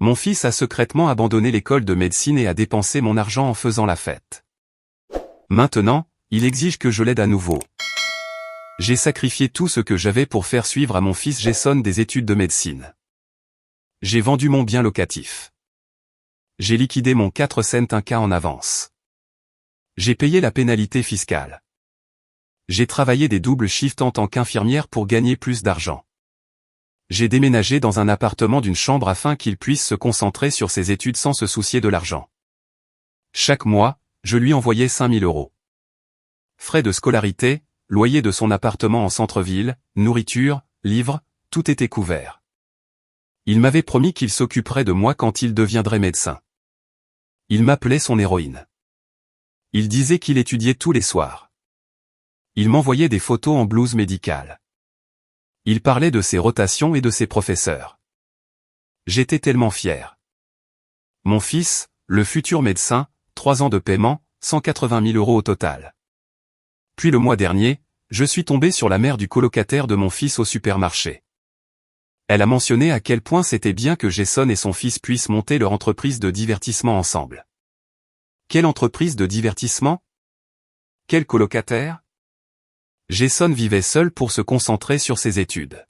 Mon fils a secrètement abandonné l'école de médecine et a dépensé mon argent en faisant la fête. Maintenant, il exige que je l'aide à nouveau. J'ai sacrifié tout ce que j'avais pour faire suivre à mon fils Jason des études de médecine. J'ai vendu mon bien locatif. J'ai liquidé mon 4 cents un cas en avance. J'ai payé la pénalité fiscale. J'ai travaillé des doubles shifts en tant qu'infirmière pour gagner plus d'argent. J'ai déménagé dans un appartement d'une chambre afin qu'il puisse se concentrer sur ses études sans se soucier de l'argent. Chaque mois, je lui envoyais 5 000 €. Frais de scolarité, loyer de son appartement en centre-ville, nourriture, livres, tout était couvert. Il m'avait promis qu'il s'occuperait de moi quand il deviendrait médecin. Il m'appelait son héroïne. Il disait qu'il étudiait tous les soirs. Il m'envoyait des photos en blouse médicale. Il parlait de ses rotations et de ses professeurs. J'étais tellement fier. Mon fils, le futur médecin, 3 ans de paiement, 180 000 € au total. Puis le mois dernier, je suis tombé sur la mère du colocataire de mon fils au supermarché. Elle a mentionné à quel point c'était bien que Jason et son fils puissent monter leur entreprise de divertissement ensemble. Quelle entreprise de divertissement? Quel colocataire? Jason vivait seul pour se concentrer sur ses études.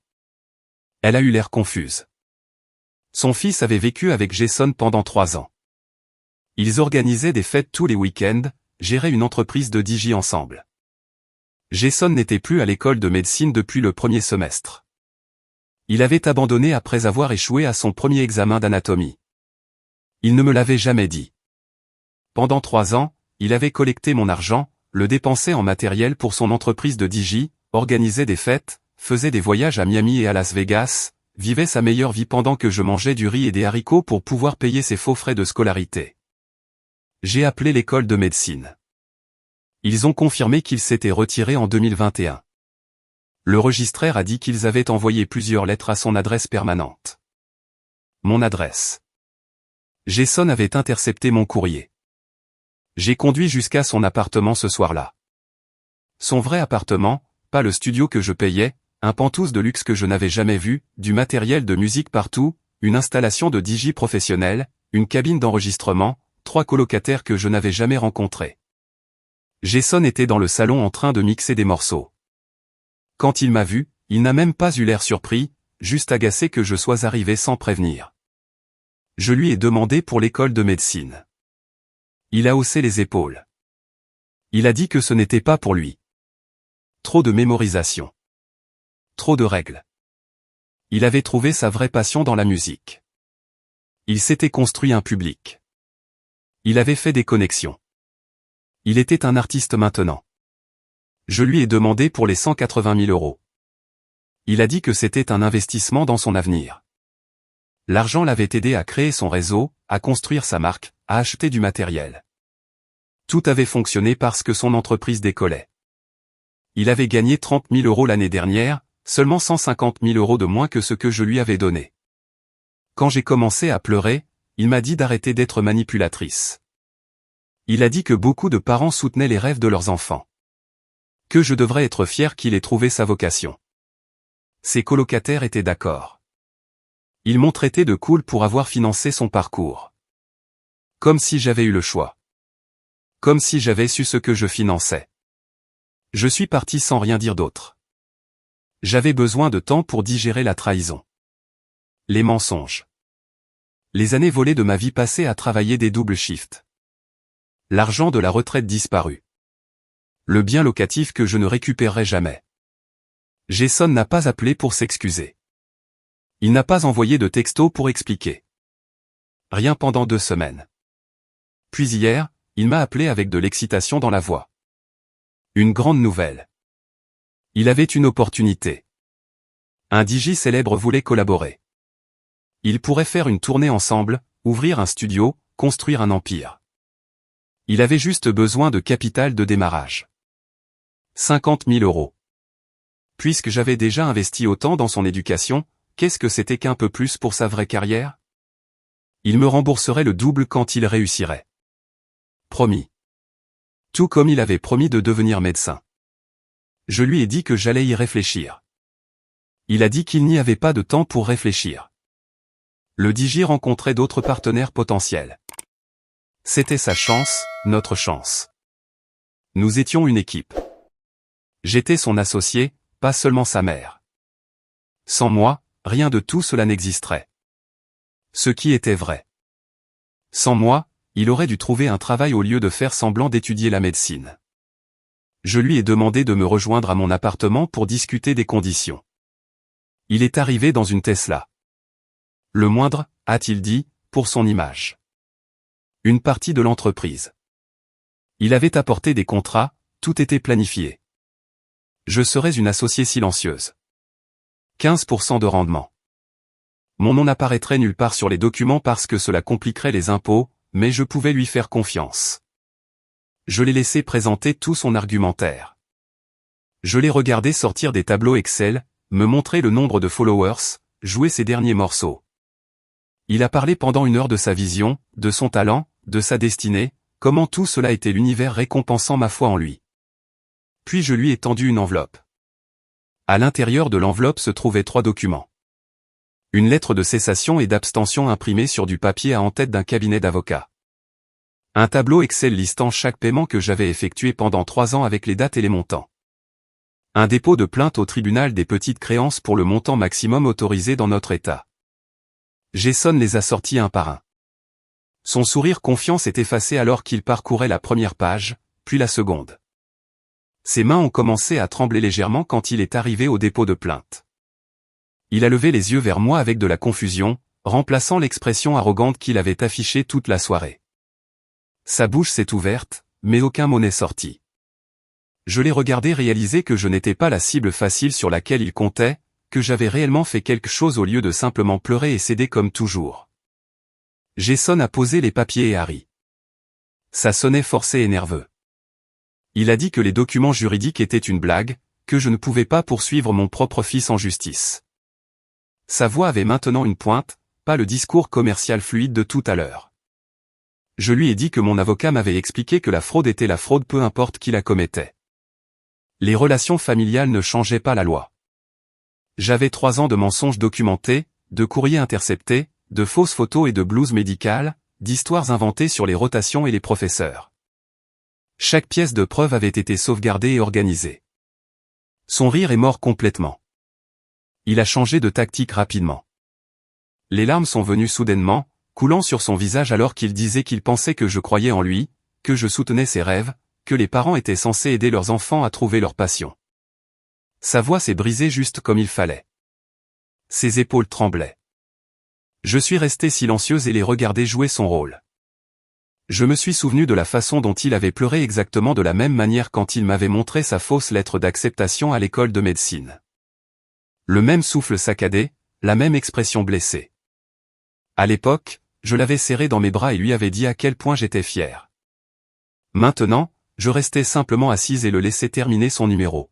Elle a eu l'air confuse. Son fils avait vécu avec Jason pendant 3 ans. Ils organisaient des fêtes tous les week-ends, géraient une entreprise de DJ ensemble. Jason n'était plus à l'école de médecine depuis le premier semestre. Il avait abandonné après avoir échoué à son premier examen d'anatomie. Il ne me l'avait jamais dit. Pendant 3 ans, il avait collecté mon argent, le dépensait en matériel pour son entreprise de DJ, organisait des fêtes, faisait des voyages à Miami et à Las Vegas, vivait sa meilleure vie pendant que je mangeais du riz et des haricots pour pouvoir payer ses faux frais de scolarité. J'ai appelé l'école de médecine. Ils ont confirmé qu'ils s'étaient retirés en 2021. Le registraire a dit qu'ils avaient envoyé plusieurs lettres à son adresse permanente. Mon adresse. Jason avait intercepté mon courrier. J'ai conduit jusqu'à son appartement ce soir-là. Son vrai appartement, pas le studio que je payais, un pantouse de luxe que je n'avais jamais vu, du matériel de musique partout, une installation de DJ professionnelle, une cabine d'enregistrement, 3 colocataires que je n'avais jamais rencontrés. Jason était dans le salon en train de mixer des morceaux. Quand il m'a vu, il n'a même pas eu l'air surpris, juste agacé que je sois arrivé sans prévenir. Je lui ai demandé pour l'école de médecine. Il a haussé les épaules. Il a dit que ce n'était pas pour lui. Trop de mémorisation. Trop de règles. Il avait trouvé sa vraie passion dans la musique. Il s'était construit un public. Il avait fait des connexions. Il était un artiste maintenant. Je lui ai demandé pour les 180 000 €. Il a dit que c'était un investissement dans son avenir. L'argent l'avait aidé à créer son réseau, à construire sa marque, à acheter du matériel. Tout avait fonctionné parce que son entreprise décollait. Il avait gagné 30 000 € l'année dernière, seulement 150 000 € de moins que ce que je lui avais donné. Quand j'ai commencé à pleurer, il m'a dit d'arrêter d'être manipulatrice. Il a dit que beaucoup de parents soutenaient les rêves de leurs enfants. Que je devrais être fier qu'il ait trouvé sa vocation. Ses colocataires étaient d'accord. Ils m'ont traité de cool pour avoir financé son parcours. Comme si j'avais eu le choix. Comme si j'avais su ce que je finançais. Je suis parti sans rien dire d'autre. J'avais besoin de temps pour digérer la trahison. Les mensonges. Les années volées de ma vie passée à travailler des doubles shifts. L'argent de la retraite disparu. Le bien locatif que je ne récupérerai jamais. Jason n'a pas appelé pour s'excuser. Il n'a pas envoyé de texto pour expliquer. Rien pendant 2 semaines. Puis hier, il m'a appelé avec de l'excitation dans la voix. Une grande nouvelle. Il avait une opportunité. Un DJ célèbre voulait collaborer. Ils pourraient faire une tournée ensemble, ouvrir un studio, construire un empire. Il avait juste besoin de capital de démarrage. 50 000 €. Puisque j'avais déjà investi autant dans son éducation, qu'est-ce que c'était qu'un peu plus pour sa vraie carrière? Il me rembourserait le double quand il réussirait. Promis. Tout comme il avait promis de devenir médecin. Je lui ai dit que j'allais y réfléchir. Il a dit qu'il n'y avait pas de temps pour réfléchir. Le DJ rencontrait d'autres partenaires potentiels. C'était sa chance, notre chance. Nous étions une équipe. J'étais son associé, pas seulement sa mère. Sans moi, rien de tout cela n'existerait. Ce qui était vrai. Sans moi, il aurait dû trouver un travail au lieu de faire semblant d'étudier la médecine. Je lui ai demandé de me rejoindre à mon appartement pour discuter des conditions. Il est arrivé dans une Tesla. Le moindre, a-t-il dit, pour son image. Une partie de l'entreprise. Il avait apporté des contrats, tout était planifié. Je serais une associée silencieuse. 15% de rendement. Mon nom n'apparaîtrait nulle part sur les documents parce que cela compliquerait les impôts, mais je pouvais lui faire confiance. Je l'ai laissé présenter tout son argumentaire. Je l'ai regardé sortir des tableaux Excel, me montrer le nombre de followers, jouer ses derniers morceaux. Il a parlé pendant 1 heure de sa vision, de son talent, de sa destinée, comment tout cela était l'univers récompensant ma foi en lui. Puis je lui ai tendu une enveloppe. À l'intérieur de l'enveloppe se trouvaient 3 documents. Une lettre de cessation et d'abstention imprimée sur du papier à en-tête d'un cabinet d'avocats. Un tableau Excel listant chaque paiement que j'avais effectué pendant 3 ans avec les dates et les montants. Un dépôt de plainte au tribunal des petites créances pour le montant maximum autorisé dans notre État. Jason les a sortis un par un. Son sourire confiant s'est effacé alors qu'il parcourait la première page, puis la seconde. Ses mains ont commencé à trembler légèrement quand il est arrivé au dépôt de plainte. Il a levé les yeux vers moi avec de la confusion, remplaçant l'expression arrogante qu'il avait affichée toute la soirée. Sa bouche s'est ouverte, mais aucun mot n'est sorti. Je l'ai regardé réaliser que je n'étais pas la cible facile sur laquelle il comptait, que j'avais réellement fait quelque chose au lieu de simplement pleurer et céder comme toujours. Jason a posé les papiers et a ri. Ça sonnait forcé et nerveux. Il a dit que les documents juridiques étaient une blague, que je ne pouvais pas poursuivre mon propre fils en justice. Sa voix avait maintenant une pointe, pas le discours commercial fluide de tout à l'heure. Je lui ai dit que mon avocat m'avait expliqué que la fraude était la fraude peu importe qui la commettait. Les relations familiales ne changeaient pas la loi. J'avais 3 ans de mensonges documentés, de courriers interceptés, de fausses photos et de blouses médicales, d'histoires inventées sur les rotations et les professeurs. Chaque pièce de preuve avait été sauvegardée et organisée. Son rire est mort complètement. Il a changé de tactique rapidement. Les larmes sont venues soudainement, coulant sur son visage alors qu'il disait qu'il pensait que je croyais en lui, que je soutenais ses rêves, que les parents étaient censés aider leurs enfants à trouver leur passion. Sa voix s'est brisée juste comme il fallait. Ses épaules tremblaient. Je suis resté silencieuse et les regardais jouer son rôle. Je me suis souvenu de la façon dont il avait pleuré exactement de la même manière quand il m'avait montré sa fausse lettre d'acceptation à l'école de médecine. Le même souffle saccadé, la même expression blessée. À l'époque, je l'avais serré dans mes bras et lui avais dit à quel point j'étais fier. Maintenant, je restais simplement assise et le laissais terminer son numéro.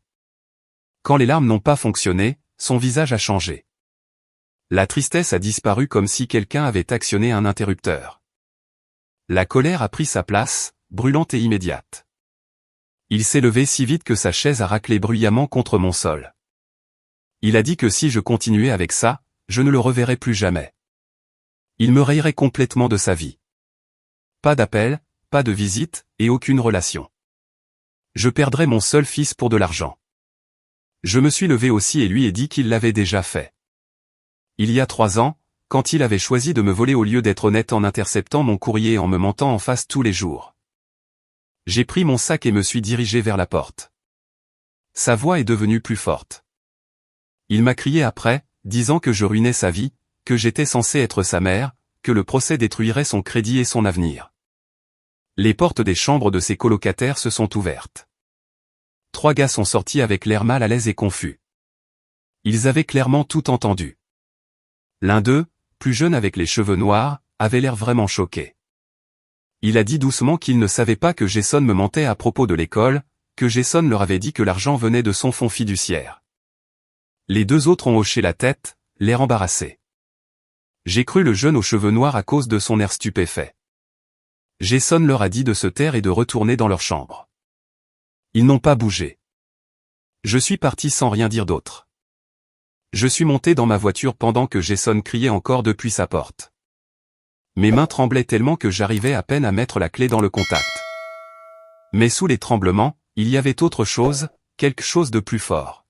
Quand les larmes n'ont pas fonctionné, son visage a changé. La tristesse a disparu comme si quelqu'un avait actionné un interrupteur. La colère a pris sa place, brûlante et immédiate. Il s'est levé si vite que sa chaise a raclé bruyamment contre mon sol. Il a dit que si je continuais avec ça, je ne le reverrais plus jamais. Il me rayerait complètement de sa vie. Pas d'appel, pas de visite, et aucune relation. Je perdrais mon seul fils pour de l'argent. Je me suis levé aussi et lui ai dit qu'il l'avait déjà fait. Il y a 3 ans, quand il avait choisi de me voler au lieu d'être honnête en interceptant mon courrier et en me mentant en face tous les jours. J'ai pris mon sac et me suis dirigé vers la porte. Sa voix est devenue plus forte. Il m'a crié après, disant que je ruinais sa vie, que j'étais censé être sa mère, que le procès détruirait son crédit et son avenir. Les portes des chambres de ses colocataires se sont ouvertes. 3 gars sont sortis avec l'air mal à l'aise et confus. Ils avaient clairement tout entendu. L'un d'eux, plus jeune avec les cheveux noirs, avait l'air vraiment choqué. Il a dit doucement qu'il ne savait pas que Jason me mentait à propos de l'école, que Jason leur avait dit que l'argent venait de son fonds fiduciaire. Les 2 autres ont hoché la tête, l'air embarrassé. J'ai cru le jeune aux cheveux noirs à cause de son air stupéfait. Jason leur a dit de se taire et de retourner dans leur chambre. Ils n'ont pas bougé. Je suis parti sans rien dire d'autre. Je suis monté dans ma voiture pendant que Jason criait encore depuis sa porte. Mes mains tremblaient tellement que j'arrivais à peine à mettre la clé dans le contact. Mais sous les tremblements, il y avait autre chose, quelque chose de plus fort.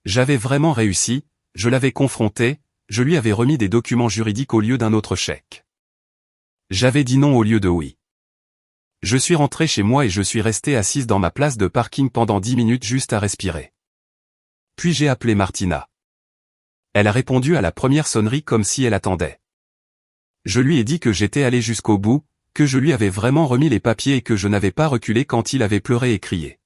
J'avais vraiment réussi, je l'avais confronté, je lui avais remis des documents juridiques au lieu d'un autre chèque. J'avais dit non au lieu de oui. Je suis rentré chez moi et je suis resté assise dans ma place de parking pendant 10 minutes juste à respirer. Puis j'ai appelé Martina. Elle a répondu à la première sonnerie comme si elle attendait. Je lui ai dit que j'étais allé jusqu'au bout, que je lui avais vraiment remis les papiers et que je n'avais pas reculé quand il avait pleuré et crié.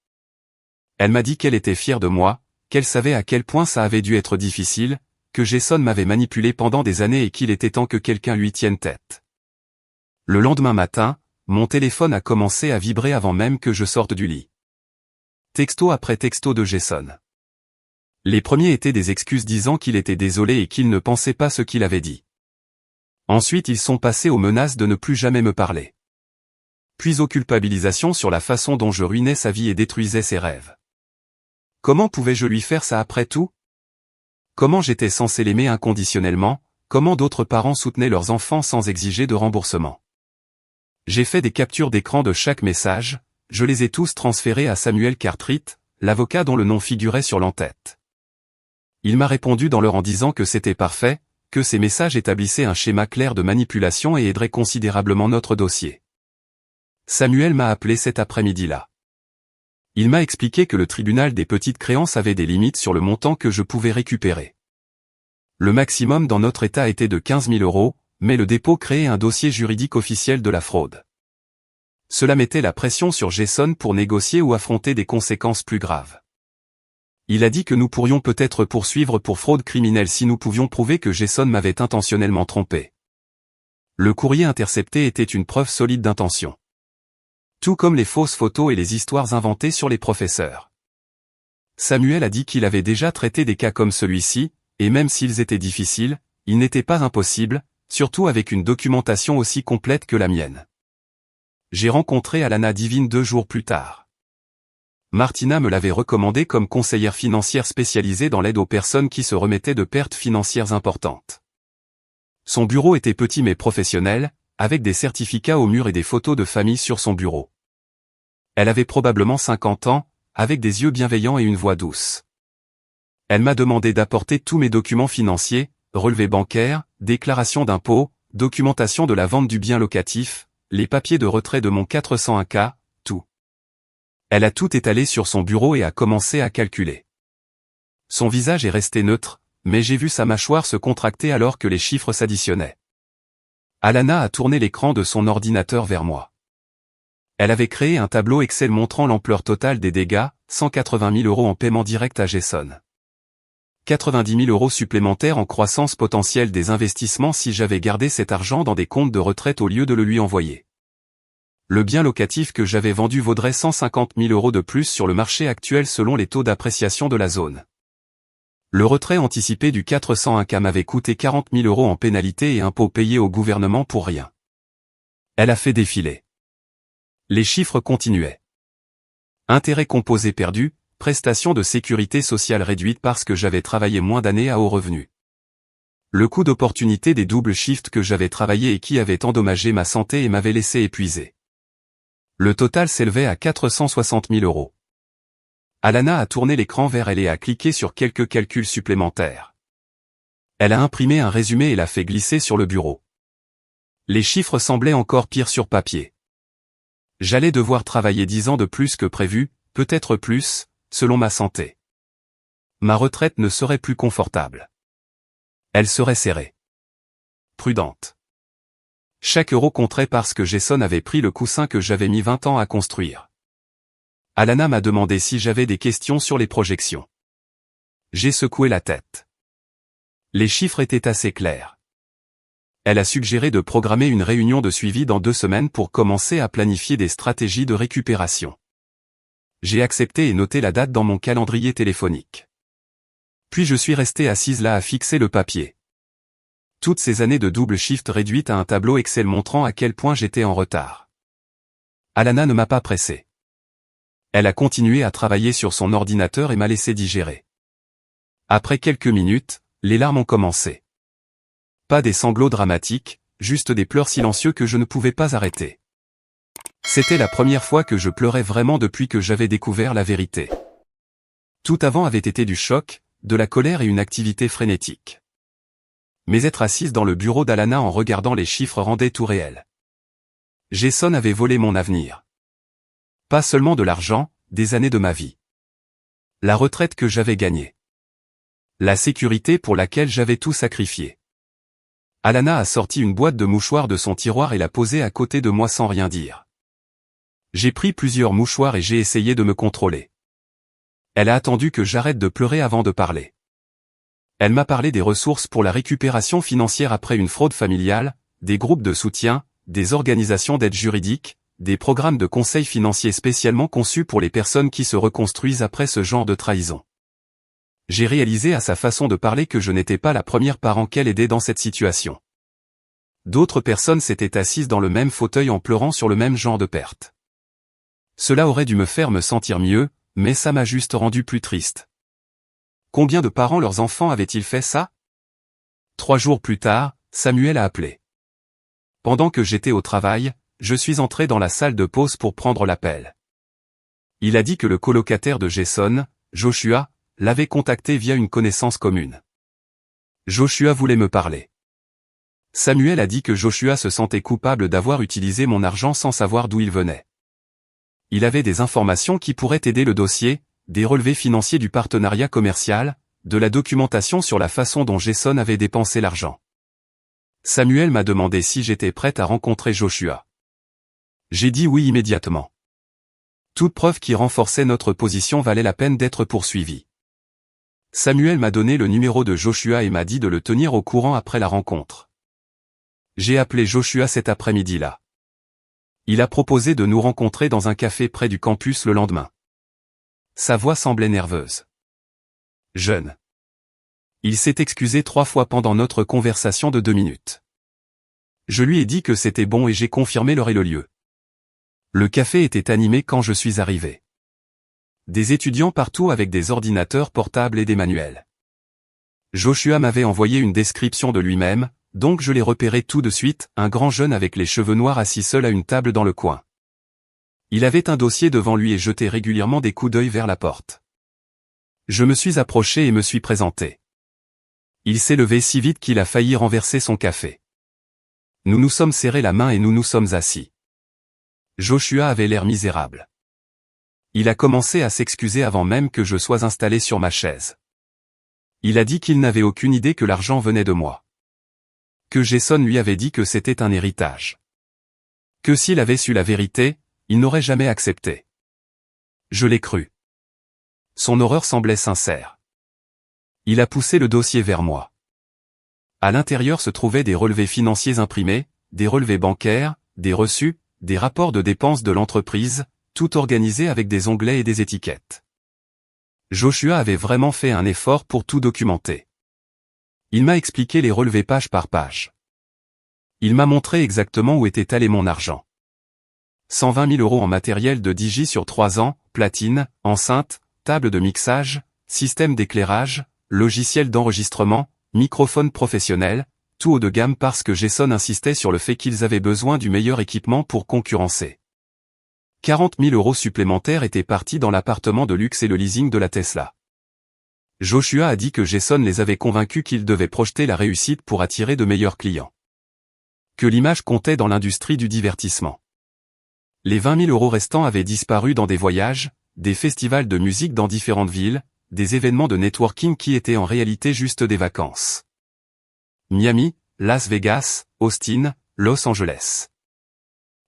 Elle m'a dit qu'elle était fière de moi, qu'elle savait à quel point ça avait dû être difficile, que Jason m'avait manipulé pendant des années et qu'il était temps que quelqu'un lui tienne tête. Le lendemain matin, mon téléphone a commencé à vibrer avant même que je sorte du lit. Texto après texto de Jason. Les premiers étaient des excuses disant qu'il était désolé et qu'il ne pensait pas ce qu'il avait dit. Ensuite ils sont passés aux menaces de ne plus jamais me parler. Puis aux culpabilisations sur la façon dont je ruinais sa vie et détruisais ses rêves. Comment pouvais-je lui faire ça après tout? Comment j'étais censé l'aimer inconditionnellement, comment d'autres parents soutenaient leurs enfants sans exiger de remboursement? J'ai fait des captures d'écran de chaque message, je les ai tous transférés à Samuel Cartwright, l'avocat dont le nom figurait sur l'entête. Il m'a répondu dans l'heure en disant que c'était parfait, que ces messages établissaient un schéma clair de manipulation et aideraient considérablement notre dossier. Samuel m'a appelé cet après-midi-là. Il m'a expliqué que le tribunal des petites créances avait des limites sur le montant que je pouvais récupérer. Le maximum dans notre État était de 15 000 €, mais le dépôt créait un dossier juridique officiel de la fraude. Cela mettait la pression sur Jason pour négocier ou affronter des conséquences plus graves. Il a dit que nous pourrions peut-être poursuivre pour fraude criminelle si nous pouvions prouver que Jason m'avait intentionnellement trompé. Le courrier intercepté était une preuve solide d'intention. Tout comme les fausses photos et les histoires inventées sur les professeurs. Samuel a dit qu'il avait déjà traité des cas comme celui-ci, et même s'ils étaient difficiles, ils n'étaient pas impossibles, surtout avec une documentation aussi complète que la mienne. J'ai rencontré Alana Divine 2 jours plus tard. Martina me l'avait recommandée comme conseillère financière spécialisée dans l'aide aux personnes qui se remettaient de pertes financières importantes. Son bureau était petit mais professionnel, avec des certificats au mur et des photos de famille sur son bureau. Elle avait probablement 50 ans, avec des yeux bienveillants et une voix douce. Elle m'a demandé d'apporter tous mes documents financiers, relevés bancaires, déclaration d'impôts, documentation de la vente du bien locatif, les papiers de retrait de mon 401K, tout. Elle a tout étalé sur son bureau et a commencé à calculer. Son visage est resté neutre, mais j'ai vu sa mâchoire se contracter alors que les chiffres s'additionnaient. Alana a tourné l'écran de son ordinateur vers moi. Elle avait créé un tableau Excel montrant l'ampleur totale des dégâts, 180 000 € en paiement direct à Jason. 90 000 € supplémentaires en croissance potentielle des investissements si j'avais gardé cet argent dans des comptes de retraite au lieu de le lui envoyer. Le bien locatif que j'avais vendu vaudrait 150 000 € de plus sur le marché actuel selon les taux d'appréciation de la zone. Le retrait anticipé du 401K m'avait coûté 40 000 € en pénalité et impôts payés au gouvernement pour rien. Elle a fait défiler. Les chiffres continuaient. Intérêts composés perdus, prestations de sécurité sociale réduites parce que j'avais travaillé moins d'années à haut revenu. Le coût d'opportunité des doubles shifts que j'avais travaillé et qui avaient endommagé ma santé et m'avaient laissé épuisé. Le total s'élevait à 460 000 €. Alana a tourné l'écran vers elle et a cliqué sur quelques calculs supplémentaires. Elle a imprimé un résumé et l'a fait glisser sur le bureau. Les chiffres semblaient encore pires sur papier. J'allais devoir travailler 10 ans de plus que prévu, peut-être plus, selon ma santé. Ma retraite ne serait plus confortable. Elle serait serrée. Prudente. Chaque euro compterait parce que Jason avait pris le coussin que j'avais mis 20 ans à construire. Alana m'a demandé si j'avais des questions sur les projections. J'ai secoué la tête. Les chiffres étaient assez clairs. Elle a suggéré de programmer une réunion de suivi dans 2 semaines pour commencer à planifier des stratégies de récupération. J'ai accepté et noté la date dans mon calendrier téléphonique. Puis je suis resté assise là à fixer le papier. Toutes ces années de double shift réduites à un tableau Excel montrant à quel point j'étais en retard. Alana ne m'a pas pressé. Elle a continué à travailler sur son ordinateur et m'a laissé digérer. Après quelques minutes, les larmes ont commencé. Pas des sanglots dramatiques, juste des pleurs silencieux que je ne pouvais pas arrêter. C'était la première fois que je pleurais vraiment depuis que j'avais découvert la vérité. Tout avant avait été du choc, de la colère et une activité frénétique. Mais être assise dans le bureau d'Alana en regardant les chiffres rendait tout réel. Jason avait volé mon avenir. Pas seulement de l'argent, des années de ma vie. La retraite que j'avais gagnée. La sécurité pour laquelle j'avais tout sacrifié. Alana a sorti une boîte de mouchoirs de son tiroir et l'a posée à côté de moi sans rien dire. J'ai pris plusieurs mouchoirs et j'ai essayé de me contrôler. Elle a attendu que j'arrête de pleurer avant de parler. Elle m'a parlé des ressources pour la récupération financière après une fraude familiale, des groupes de soutien, des organisations d'aide juridique, des programmes de conseil financier spécialement conçus pour les personnes qui se reconstruisent après ce genre de trahison. J'ai réalisé à sa façon de parler que je n'étais pas la première parent qu'elle aidait dans cette situation. D'autres personnes s'étaient assises dans le même fauteuil en pleurant sur le même genre de perte. Cela aurait dû me faire me sentir mieux, mais ça m'a juste rendu plus triste. Combien de parents leurs enfants avaient-ils fait ça? 3 jours plus tard, Samuel a appelé. Pendant que j'étais au travail, je suis entré dans la salle de pause pour prendre l'appel. Il a dit que le colocataire de Jason, Joshua, l'avait contacté via une connaissance commune. Joshua voulait me parler. Samuel a dit que Joshua se sentait coupable d'avoir utilisé mon argent sans savoir d'où il venait. Il avait des informations qui pourraient aider le dossier, des relevés financiers du partenariat commercial, de la documentation sur la façon dont Jason avait dépensé l'argent. Samuel m'a demandé si j'étais prête à rencontrer Joshua. J'ai dit oui immédiatement. Toute preuve qui renforçait notre position valait la peine d'être poursuivie. Samuel m'a donné le numéro de Joshua et m'a dit de le tenir au courant après la rencontre. J'ai appelé Joshua cet après-midi-là. Il a proposé de nous rencontrer dans un café près du campus le lendemain. Sa voix semblait nerveuse. Jeune. Il s'est excusé 3 fois pendant notre conversation de 2 minutes. Je lui ai dit que c'était bon et j'ai confirmé l'heure et le lieu. Le café était animé quand je suis arrivé. Des étudiants partout avec des ordinateurs portables et des manuels. Joshua m'avait envoyé une description de lui-même, donc je l'ai repéré tout de suite, un grand jeune avec les cheveux noirs assis seul à une table dans le coin. Il avait un dossier devant lui et jetait régulièrement des coups d'œil vers la porte. Je me suis approché et me suis présenté. Il s'est levé si vite qu'il a failli renverser son café. Nous nous sommes serrés la main et nous nous sommes assis. Joshua avait l'air misérable. Il a commencé à s'excuser avant même que je sois installé sur ma chaise. Il a dit qu'il n'avait aucune idée que l'argent venait de moi. Que Jason lui avait dit que c'était un héritage. Que s'il avait su la vérité, il n'aurait jamais accepté. Je l'ai cru. Son horreur semblait sincère. Il a poussé le dossier vers moi. À l'intérieur se trouvaient des relevés financiers imprimés, des relevés bancaires, des reçus, des rapports de dépenses de l'entreprise, tout organisé avec des onglets et des étiquettes. Joshua avait vraiment fait un effort pour tout documenter. Il m'a expliqué les relevés page par page. Il m'a montré exactement où était allé mon argent. 120 000 € en matériel de DJ sur 3 ans, platine, enceinte, table de mixage, système d'éclairage, logiciel d'enregistrement, microphone professionnel, tout haut de gamme parce que Jason insistait sur le fait qu'ils avaient besoin du meilleur équipement pour concurrencer. 40 000 € supplémentaires étaient partis dans l'appartement de luxe et le leasing de la Tesla. Joshua a dit que Jason les avait convaincus qu'ils devaient projeter la réussite pour attirer de meilleurs clients. Que l'image comptait dans l'industrie du divertissement. Les 20 000 € restants avaient disparu dans des voyages, des festivals de musique dans différentes villes, des événements de networking qui étaient en réalité juste des vacances. Miami, Las Vegas, Austin, Los Angeles.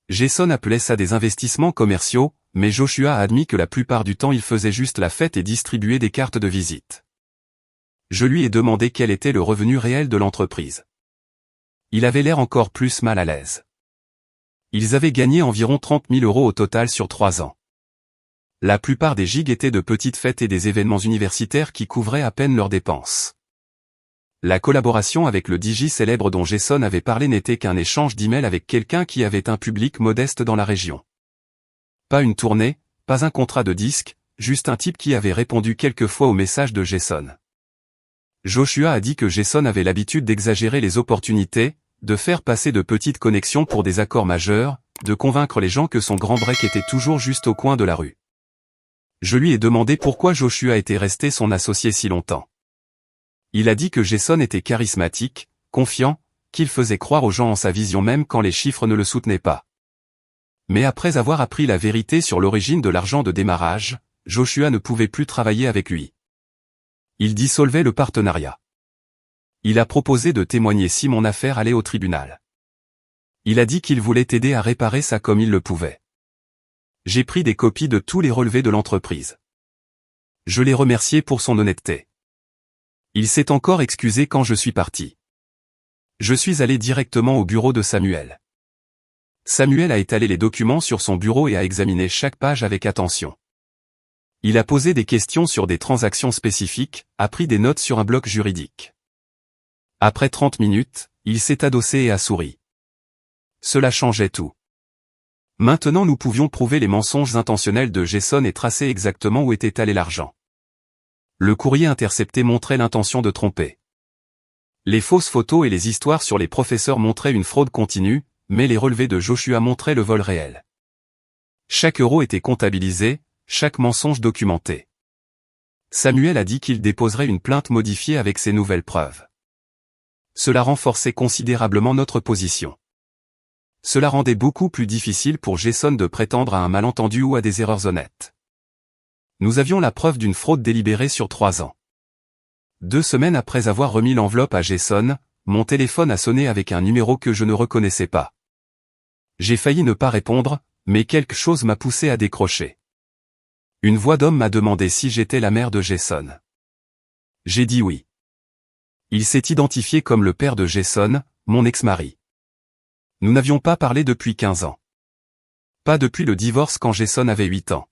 Jason appelait ça des investissements commerciaux, mais Joshua a admis que la plupart du temps il faisait juste la fête et distribuait des cartes de visite. Je lui ai demandé quel était le revenu réel de l'entreprise. Il avait l'air encore plus mal à l'aise. Ils avaient gagné environ 30 000 € au total sur 3 ans. La plupart des gigs étaient de petites fêtes et des événements universitaires qui couvraient à peine leurs dépenses. La collaboration avec le DJ célèbre dont Jason avait parlé n'était qu'un échange d'emails avec quelqu'un qui avait un public modeste dans la région. Pas une tournée, pas un contrat de disque, juste un type qui avait répondu quelques fois aux messages de Jason. Joshua a dit que Jason avait l'habitude d'exagérer les opportunités, de faire passer de petites connexions pour des accords majeurs, de convaincre les gens que son grand break était toujours juste au coin de la rue. Je lui ai demandé pourquoi Joshua était resté son associé si longtemps. Il a dit que Jason était charismatique, confiant, qu'il faisait croire aux gens en sa vision même quand les chiffres ne le soutenaient pas. Mais après avoir appris la vérité sur l'origine de l'argent de démarrage, Joshua ne pouvait plus travailler avec lui. Il dissolvait le partenariat. Il a proposé de témoigner si mon affaire allait au tribunal. Il a dit qu'il voulait aider à réparer ça comme il le pouvait. J'ai pris des copies de tous les relevés de l'entreprise. Je l'ai remercié pour son honnêteté. Il s'est encore excusé quand je suis parti. Je suis allé directement au bureau de Samuel. Samuel a étalé les documents sur son bureau et a examiné chaque page avec attention. Il a posé des questions sur des transactions spécifiques, a pris des notes sur un bloc juridique. Après 30 minutes, il s'est adossé et a souri. Cela changeait tout. Maintenant nous pouvions prouver les mensonges intentionnels de Jason et tracer exactement où était allé l'argent. Le courrier intercepté montrait l'intention de tromper. Les fausses photos et les histoires sur les professeurs montraient une fraude continue, mais les relevés de Joshua montraient le vol réel. Chaque euro était comptabilisé, chaque mensonge documenté. Samuel a dit qu'il déposerait une plainte modifiée avec ces nouvelles preuves. Cela renforçait considérablement notre position. Cela rendait beaucoup plus difficile pour Jason de prétendre à un malentendu ou à des erreurs honnêtes. Nous avions la preuve d'une fraude délibérée sur 3 ans. 2 semaines après avoir remis l'enveloppe à Jason, mon téléphone a sonné avec un numéro que je ne reconnaissais pas. J'ai failli ne pas répondre, mais quelque chose m'a poussé à décrocher. Une voix d'homme m'a demandé si j'étais la mère de Jason. J'ai dit oui. Il s'est identifié comme le père de Jason, mon ex-mari. Nous n'avions pas parlé depuis 15 ans. Pas depuis le divorce quand Jason avait 8 ans.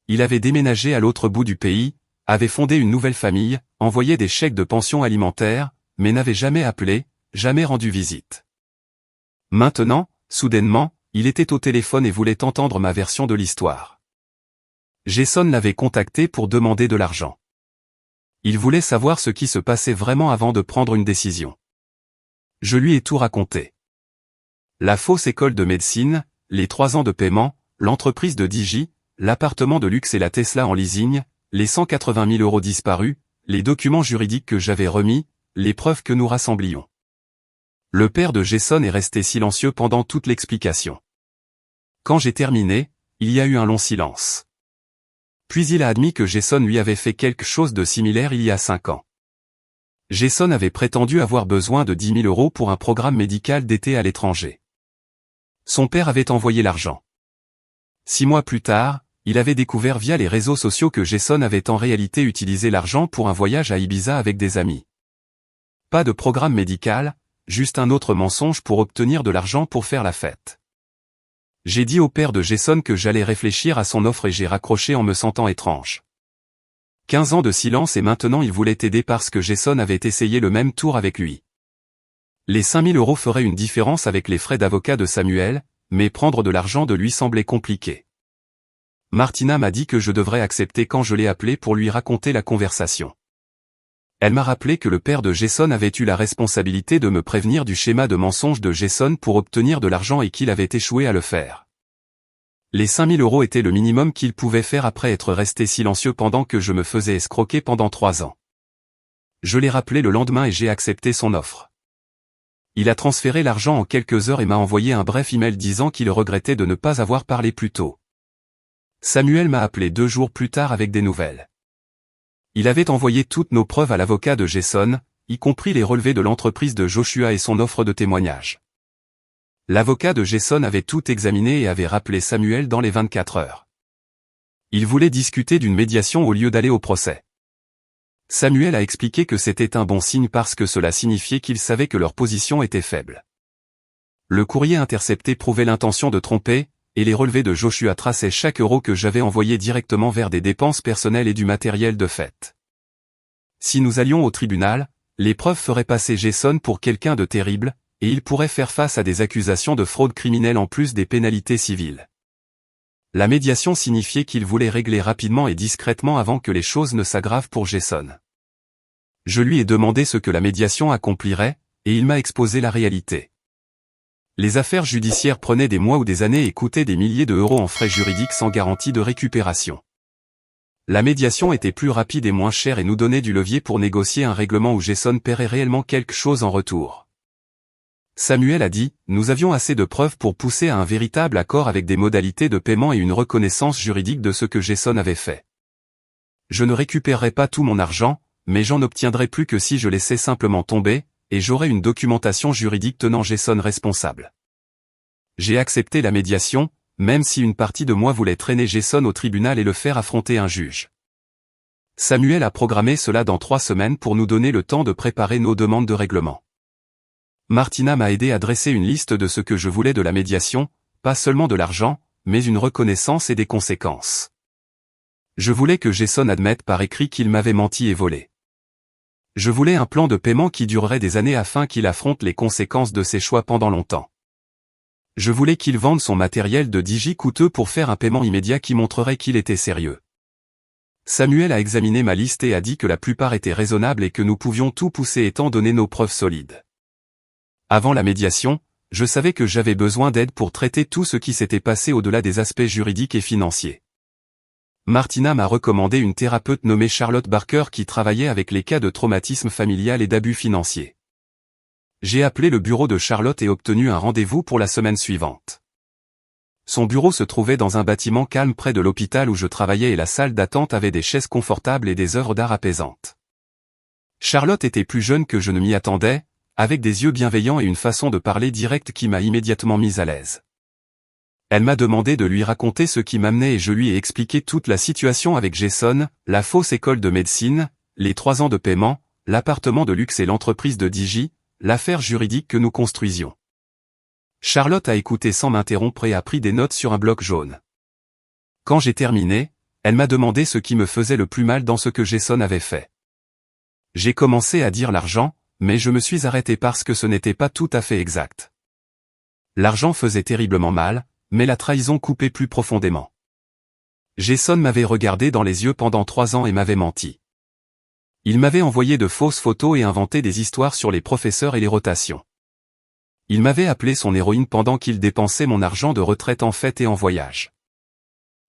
Il avait déménagé à l'autre bout du pays, avait fondé une nouvelle famille, envoyé des chèques de pension alimentaire, mais n'avait jamais appelé, jamais rendu visite. Maintenant, soudainement, il était au téléphone et voulait entendre ma version de l'histoire. Jason l'avait contacté pour demander de l'argent. Il voulait savoir ce qui se passait vraiment avant de prendre une décision. Je lui ai tout raconté. La fausse école de médecine, les 3 ans de paiement, l'entreprise de Digi, l'appartement de luxe et la Tesla en leasing, les 180 000 euros disparus, les documents juridiques que j'avais remis, les preuves que nous rassemblions. Le père de Jason est resté silencieux pendant toute l'explication. Quand j'ai terminé, il y a eu un long silence. Puis il a admis que Jason lui avait fait quelque chose de similaire il y a 5 ans. Jason avait prétendu avoir besoin de 10 000 euros pour un programme médical d'été à l'étranger. Son père avait envoyé l'argent. 6 mois plus tard, il avait découvert via les réseaux sociaux que Jason avait en réalité utilisé l'argent pour un voyage à Ibiza avec des amis. Pas de programme médical, juste un autre mensonge pour obtenir de l'argent pour faire la fête. J'ai dit au père de Jason que j'allais réfléchir à son offre et j'ai raccroché en me sentant étrange. 15 ans de silence et maintenant il voulait aider parce que Jason avait essayé le même tour avec lui. Les 5 000 euros feraient une différence avec les frais d'avocat de Samuel, mais prendre de l'argent de lui semblait compliqué. Martina m'a dit que je devrais accepter quand je l'ai appelé pour lui raconter la conversation. Elle m'a rappelé que le père de Jason avait eu la responsabilité de me prévenir du schéma de mensonge de Jason pour obtenir de l'argent et qu'il avait échoué à le faire. Les 5 000 euros étaient le minimum qu'il pouvait faire après être resté silencieux pendant que je me faisais escroquer pendant 3 ans. Je l'ai rappelé le lendemain et j'ai accepté son offre. Il a transféré l'argent en quelques heures et m'a envoyé un bref email disant qu'il regrettait de ne pas avoir parlé plus tôt. Samuel m'a appelé 2 jours plus tard avec des nouvelles. Il avait envoyé toutes nos preuves à l'avocat de Jason, y compris les relevés de l'entreprise de Joshua et son offre de témoignage. L'avocat de Jason avait tout examiné et avait rappelé Samuel dans les 24 heures. Il voulait discuter d'une médiation au lieu d'aller au procès. Samuel a expliqué que c'était un bon signe parce que cela signifiait qu'il savait que leur position était faible. Le courrier intercepté prouvait l'intention de tromper, et les relevés de Joshua traçaient chaque euro que j'avais envoyé directement vers des dépenses personnelles et du matériel de fête. Si nous allions au tribunal, les preuves feraient passer Jason pour quelqu'un de terrible, et il pourrait faire face à des accusations de fraude criminelle en plus des pénalités civiles. La médiation signifiait qu'il voulait régler rapidement et discrètement avant que les choses ne s'aggravent pour Jason. Je lui ai demandé ce que la médiation accomplirait, et il m'a exposé la réalité. Les affaires judiciaires prenaient des mois ou des années et coûtaient des milliers d'euros en frais juridiques sans garantie de récupération. La médiation était plus rapide et moins chère et nous donnait du levier pour négocier un règlement où Jason paierait réellement quelque chose en retour. Samuel a dit, nous avions assez de preuves pour pousser à un véritable accord avec des modalités de paiement et une reconnaissance juridique de ce que Jason avait fait. Je ne récupérerai pas tout mon argent, mais j'en obtiendrai plus que si je laissais simplement tomber, et j'aurai une documentation juridique tenant Jason responsable. J'ai accepté la médiation, même si une partie de moi voulait traîner Jason au tribunal et le faire affronter un juge. Samuel a programmé cela dans 3 semaines pour nous donner le temps de préparer nos demandes de règlement. Martina m'a aidé à dresser une liste de ce que je voulais de la médiation, pas seulement de l'argent, mais une reconnaissance et des conséquences. Je voulais que Jason admette par écrit qu'il m'avait menti et volé. Je voulais un plan de paiement qui durerait des années afin qu'il affronte les conséquences de ses choix pendant longtemps. Je voulais qu'il vende son matériel de Digi coûteux pour faire un paiement immédiat qui montrerait qu'il était sérieux. Samuel a examiné ma liste et a dit que la plupart étaient raisonnables et que nous pouvions tout pousser étant donné nos preuves solides. Avant la médiation, je savais que j'avais besoin d'aide pour traiter tout ce qui s'était passé au-delà des aspects juridiques et financiers. Martina m'a recommandé une thérapeute nommée Charlotte Barker qui travaillait avec les cas de traumatisme familial et d'abus financiers. J'ai appelé le bureau de Charlotte et obtenu un rendez-vous pour la semaine suivante. Son bureau se trouvait dans un bâtiment calme près de l'hôpital où je travaillais et la salle d'attente avait des chaises confortables et des œuvres d'art apaisantes. Charlotte était plus jeune que je ne m'y attendais, avec des yeux bienveillants et une façon de parler directe qui m'a immédiatement mise à l'aise. Elle m'a demandé de lui raconter ce qui m'amenait et je lui ai expliqué toute la situation avec Jason, la fausse école de médecine, les 3 ans de paiement, l'appartement de luxe et l'entreprise de Digi, l'affaire juridique que nous construisions. Charlotte a écouté sans m'interrompre et a pris des notes sur un bloc jaune. Quand j'ai terminé, elle m'a demandé ce qui me faisait le plus mal dans ce que Jason avait fait. J'ai commencé à dire l'argent, mais je me suis arrêté parce que ce n'était pas tout à fait exact. L'argent faisait terriblement mal, mais la trahison coupait plus profondément. Jason m'avait regardé dans les yeux pendant 3 ans et m'avait menti. Il m'avait envoyé de fausses photos et inventé des histoires sur les professeurs et les rotations. Il m'avait appelé son héroïne pendant qu'il dépensait mon argent de retraite en fêtes et en voyage.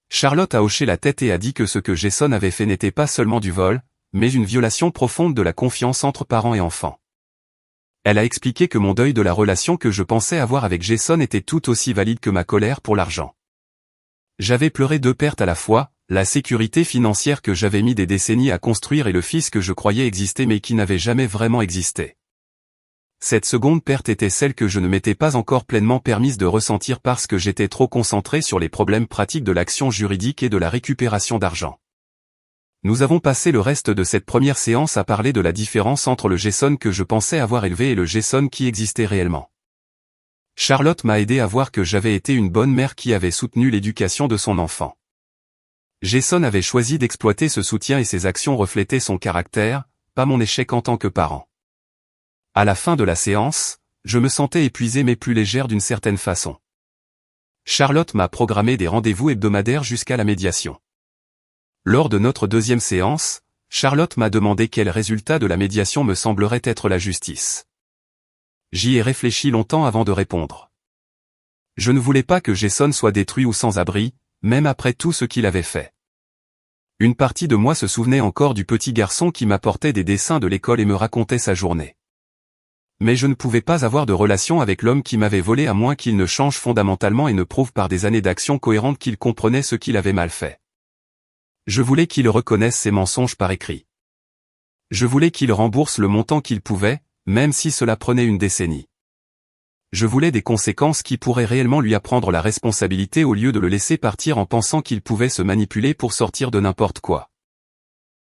Charlotte a hoché la tête et a dit que ce que Jason avait fait n'était pas seulement du vol, mais une violation profonde de la confiance entre parents et enfants. Elle a expliqué que mon deuil de la relation que je pensais avoir avec Jason était tout aussi valide que ma colère pour l'argent. J'avais pleuré 2 pertes à la fois, la sécurité financière que j'avais mis des décennies à construire et le fils que je croyais exister mais qui n'avait jamais vraiment existé. Cette seconde perte était celle que je ne m'étais pas encore pleinement permise de ressentir parce que j'étais trop concentré sur les problèmes pratiques de l'action juridique et de la récupération d'argent. Nous avons passé le reste de cette première séance à parler de la différence entre le Jason que je pensais avoir élevé et le Jason qui existait réellement. Charlotte m'a aidé à voir que j'avais été une bonne mère qui avait soutenu l'éducation de son enfant. Jason avait choisi d'exploiter ce soutien et ses actions reflétaient son caractère, pas mon échec en tant que parent. À la fin de la séance, je me sentais épuisé mais plus légère d'une certaine façon. Charlotte m'a programmé des rendez-vous hebdomadaires jusqu'à la médiation. Lors de notre 2e séance, Charlotte m'a demandé quel résultat de la médiation me semblerait être la justice. J'y ai réfléchi longtemps avant de répondre. Je ne voulais pas que Jason soit détruit ou sans abri, même après tout ce qu'il avait fait. Une partie de moi se souvenait encore du petit garçon qui m'apportait des dessins de l'école et me racontait sa journée. Mais je ne pouvais pas avoir de relation avec l'homme qui m'avait volé à moins qu'il ne change fondamentalement et ne prouve par des années d'action cohérente qu'il comprenait ce qu'il avait mal fait. Je voulais qu'il reconnaisse ses mensonges par écrit. Je voulais qu'il rembourse le montant qu'il pouvait, même si cela prenait une décennie. Je voulais des conséquences qui pourraient réellement lui apprendre la responsabilité au lieu de le laisser partir en pensant qu'il pouvait se manipuler pour sortir de n'importe quoi.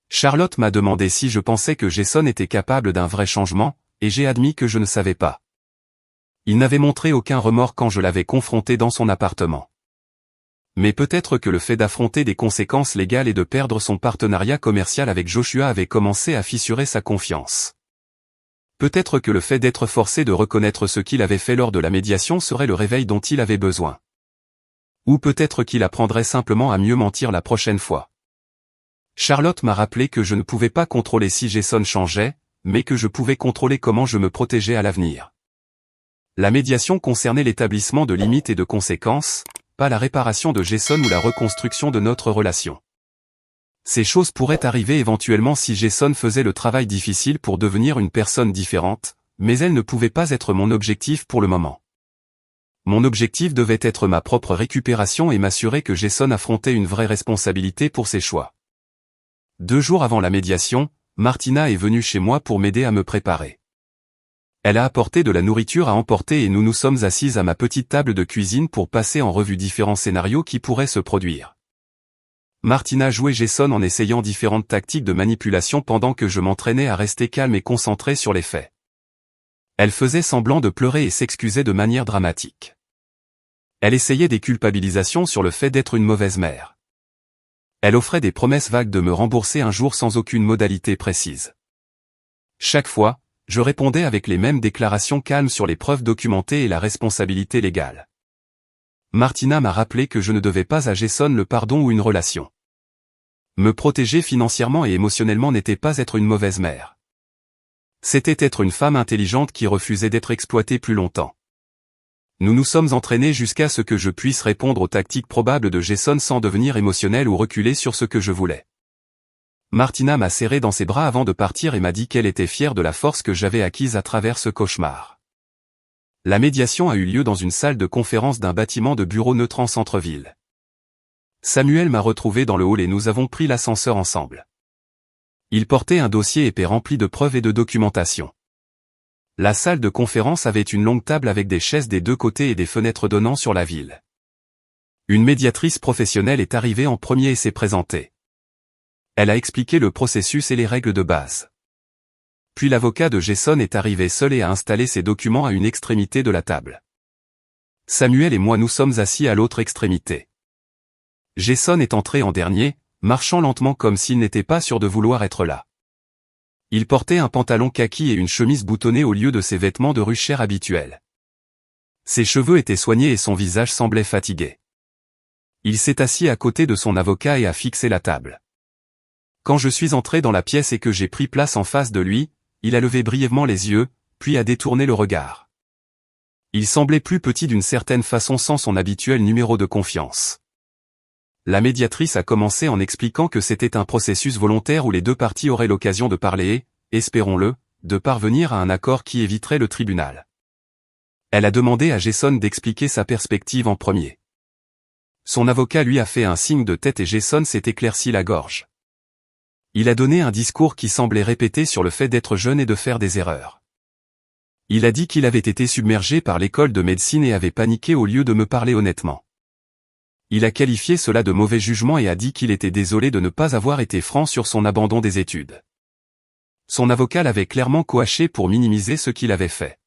Charlotte m'a demandé si je pensais que Jason était capable d'un vrai changement, et j'ai admis que je ne savais pas. Il n'avait montré aucun remords quand je l'avais confronté dans son appartement. Mais peut-être que le fait d'affronter des conséquences légales et de perdre son partenariat commercial avec Joshua avait commencé à fissurer sa confiance. Peut-être que le fait d'être forcé de reconnaître ce qu'il avait fait lors de la médiation serait le réveil dont il avait besoin. Ou peut-être qu'il apprendrait simplement à mieux mentir la prochaine fois. Charlotte m'a rappelé que je ne pouvais pas contrôler si Jason changeait, mais que je pouvais contrôler comment je me protégeais à l'avenir. La médiation concernait l'établissement de limites et de conséquences, pas la réparation de Jason ou la reconstruction de notre relation. Ces choses pourraient arriver éventuellement si Jason faisait le travail difficile pour devenir une personne différente, mais elles ne pouvaient pas être mon objectif pour le moment. Mon objectif devait être ma propre récupération et m'assurer que Jason affrontait une vraie responsabilité pour ses choix. 2 jours avant la médiation, Martina est venue chez moi pour m'aider à me préparer. Elle a apporté de la nourriture à emporter et nous nous sommes assises à ma petite table de cuisine pour passer en revue différents scénarios qui pourraient se produire. Martina jouait Jason en essayant différentes tactiques de manipulation pendant que je m'entraînais à rester calme et concentré sur les faits. Elle faisait semblant de pleurer et s'excusait de manière dramatique. Elle essayait des culpabilisations sur le fait d'être une mauvaise mère. Elle offrait des promesses vagues de me rembourser un jour sans aucune modalité précise. Chaque fois, je répondais avec les mêmes déclarations calmes sur les preuves documentées et la responsabilité légale. Martina m'a rappelé que je ne devais pas à Jason le pardon ou une relation. Me protéger financièrement et émotionnellement n'était pas être une mauvaise mère. C'était être une femme intelligente qui refusait d'être exploitée plus longtemps. Nous nous sommes entraînés jusqu'à ce que je puisse répondre aux tactiques probables de Jason sans devenir émotionnel ou reculer sur ce que je voulais. Martina m'a serré dans ses bras avant de partir et m'a dit qu'elle était fière de la force que j'avais acquise à travers ce cauchemar. La médiation a eu lieu dans une salle de conférence d'un bâtiment de bureaux neutre en centre-ville. Samuel m'a retrouvé dans le hall et nous avons pris l'ascenseur ensemble. Il portait un dossier épais rempli de preuves et de documentation. La salle de conférence avait une longue table avec des chaises des 2 côtés et des fenêtres donnant sur la ville. Une médiatrice professionnelle est arrivée en premier et s'est présentée. Elle a expliqué le processus et les règles de base. Puis l'avocat de Jason est arrivé seul et a installé ses documents à une extrémité de la table. Samuel et moi nous sommes assis à l'autre extrémité. Jason est entré en dernier, marchant lentement comme s'il n'était pas sûr de vouloir être là. Il portait un pantalon kaki et une chemise boutonnée au lieu de ses vêtements de rucher habituels. Ses cheveux étaient soignés et son visage semblait fatigué. Il s'est assis à côté de son avocat et a fixé la table. Quand je suis entré dans la pièce et que j'ai pris place en face de lui, il a levé brièvement les yeux, puis a détourné le regard. Il semblait plus petit d'une certaine façon sans son habituel numéro de confiance. La médiatrice a commencé en expliquant que c'était un processus volontaire où les 2 parties auraient l'occasion de parler et, espérons-le, de parvenir à un accord qui éviterait le tribunal. Elle a demandé à Jason d'expliquer sa perspective en premier. Son avocat lui a fait un signe de tête et Jason s'est éclairci la gorge. Il a donné un discours qui semblait répéter sur le fait d'être jeune et de faire des erreurs. Il a dit qu'il avait été submergé par l'école de médecine et avait paniqué au lieu de me parler honnêtement. Il a qualifié cela de mauvais jugement et a dit qu'il était désolé de ne pas avoir été franc sur son abandon des études. Son avocat l'avait clairement coaché pour minimiser ce qu'il avait fait.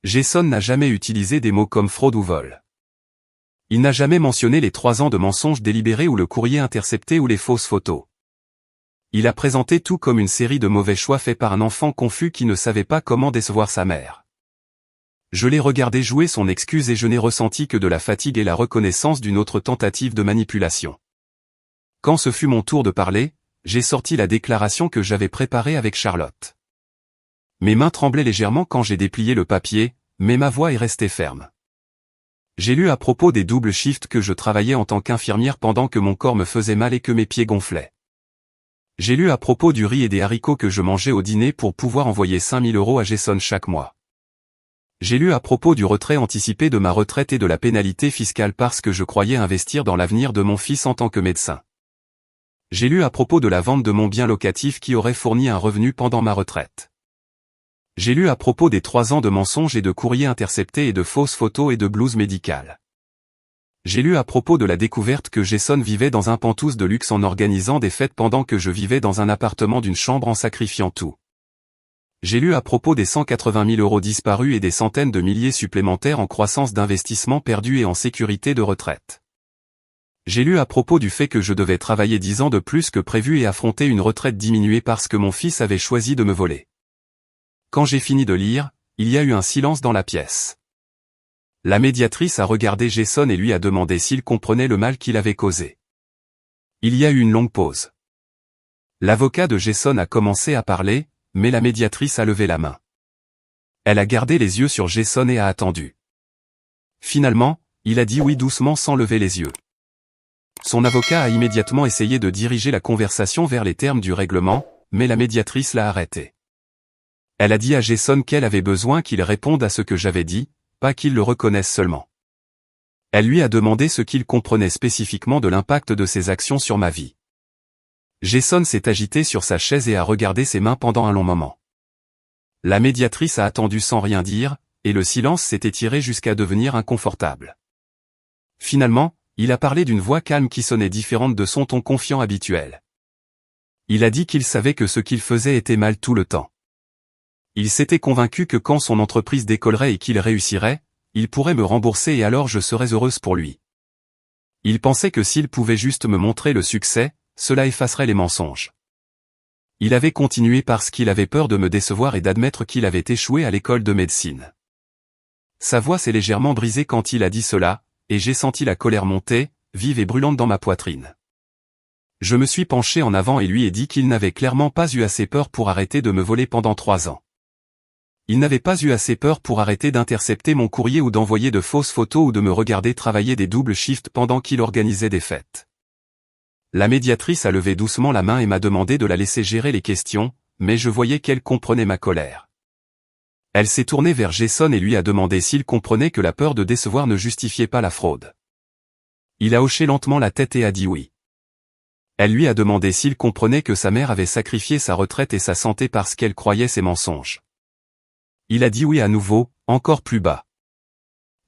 Jason n'a jamais utilisé des mots comme fraude ou vol. Il n'a jamais mentionné les 3 ans de mensonges délibérés ou le courrier intercepté ou les fausses photos. Il a présenté tout comme une série de mauvais choix faits par un enfant confus qui ne savait pas comment décevoir sa mère. Je l'ai regardé jouer son excuse et je n'ai ressenti que de la fatigue et la reconnaissance d'une autre tentative de manipulation. Quand ce fut mon tour de parler, j'ai sorti la déclaration que j'avais préparée avec Charlotte. Mes mains tremblaient légèrement quand j'ai déplié le papier, mais ma voix est restée ferme. J'ai lu à propos des doubles shifts que je travaillais en tant qu'infirmière pendant que mon corps me faisait mal et que mes pieds gonflaient. J'ai lu à propos du riz et des haricots que je mangeais au dîner pour pouvoir envoyer 5 000 € à Jason chaque mois. J'ai lu à propos du retrait anticipé de ma retraite et de la pénalité fiscale parce que je croyais investir dans l'avenir de mon fils en tant que médecin. J'ai lu à propos de la vente de mon bien locatif qui aurait fourni un revenu pendant ma retraite. J'ai lu à propos des 3 ans de mensonges et de courriers interceptés et de fausses photos et de blouses médicales. J'ai lu à propos de la découverte que Jason vivait dans un penthouse de luxe en organisant des fêtes pendant que je vivais dans un appartement d'une chambre en sacrifiant tout. J'ai lu à propos des 180 000 € disparus et des centaines de milliers supplémentaires en croissance d'investissement perdus et en sécurité de retraite. J'ai lu à propos du fait que je devais travailler 10 ans de plus que prévu et affronter une retraite diminuée parce que mon fils avait choisi de me voler. Quand j'ai fini de lire, il y a eu un silence dans la pièce. La médiatrice a regardé Jason et lui a demandé s'il comprenait le mal qu'il avait causé. Il y a eu une longue pause. L'avocat de Jason a commencé à parler, mais la médiatrice a levé la main. Elle a gardé les yeux sur Jason et a attendu. Finalement, il a dit oui doucement sans lever les yeux. Son avocat a immédiatement essayé de diriger la conversation vers les termes du règlement, mais la médiatrice l'a arrêté. Elle a dit à Jason qu'elle avait besoin qu'il réponde à ce que j'avais dit, pas qu'il le reconnaisse seulement. Elle lui a demandé ce qu'il comprenait spécifiquement de l'impact de ses actions sur ma vie. Jason s'est agité sur sa chaise et a regardé ses mains pendant un long moment. La médiatrice a attendu sans rien dire, et le silence s'est étiré jusqu'à devenir inconfortable. Finalement, il a parlé d'une voix calme qui sonnait différente de son ton confiant habituel. Il a dit qu'il savait que ce qu'il faisait était mal tout le temps. Il s'était convaincu que quand son entreprise décollerait et qu'il réussirait, il pourrait me rembourser et alors je serais heureuse pour lui. Il pensait que s'il pouvait juste me montrer le succès, cela effacerait les mensonges. Il avait continué parce qu'il avait peur de me décevoir et d'admettre qu'il avait échoué à l'école de médecine. Sa voix s'est légèrement brisée quand il a dit cela, et j'ai senti la colère monter, vive et brûlante dans ma poitrine. Je me suis penché en avant et lui ai dit qu'il n'avait clairement pas eu assez peur pour arrêter de me voler pendant 3 ans. Il n'avait pas eu assez peur pour arrêter d'intercepter mon courrier ou d'envoyer de fausses photos ou de me regarder travailler des doubles shifts pendant qu'il organisait des fêtes. La médiatrice a levé doucement la main et m'a demandé de la laisser gérer les questions, mais je voyais qu'elle comprenait ma colère. Elle s'est tournée vers Jason et lui a demandé s'il comprenait que la peur de décevoir ne justifiait pas la fraude. Il a hoché lentement la tête et a dit oui. Elle lui a demandé s'il comprenait que sa mère avait sacrifié sa retraite et sa santé parce qu'elle croyait ses mensonges. Il a dit oui à nouveau, encore plus bas.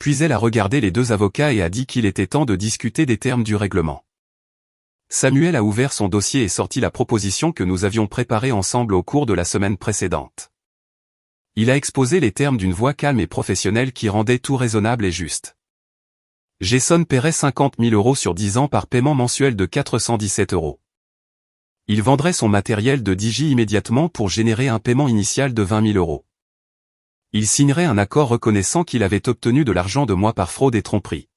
Puis elle a regardé les 2 avocats et a dit qu'il était temps de discuter des termes du règlement. Samuel a ouvert son dossier et sorti la proposition que nous avions préparée ensemble au cours de la semaine précédente. Il a exposé les termes d'une voix calme et professionnelle qui rendait tout raisonnable et juste. Jason paierait 50 000 € sur 10 ans par paiement mensuel de 417 €. Il vendrait son matériel de DJ immédiatement pour générer un paiement initial de 20 000 €. Il signerait un accord reconnaissant qu'il avait obtenu de l'argent de moi par fraude et tromperie.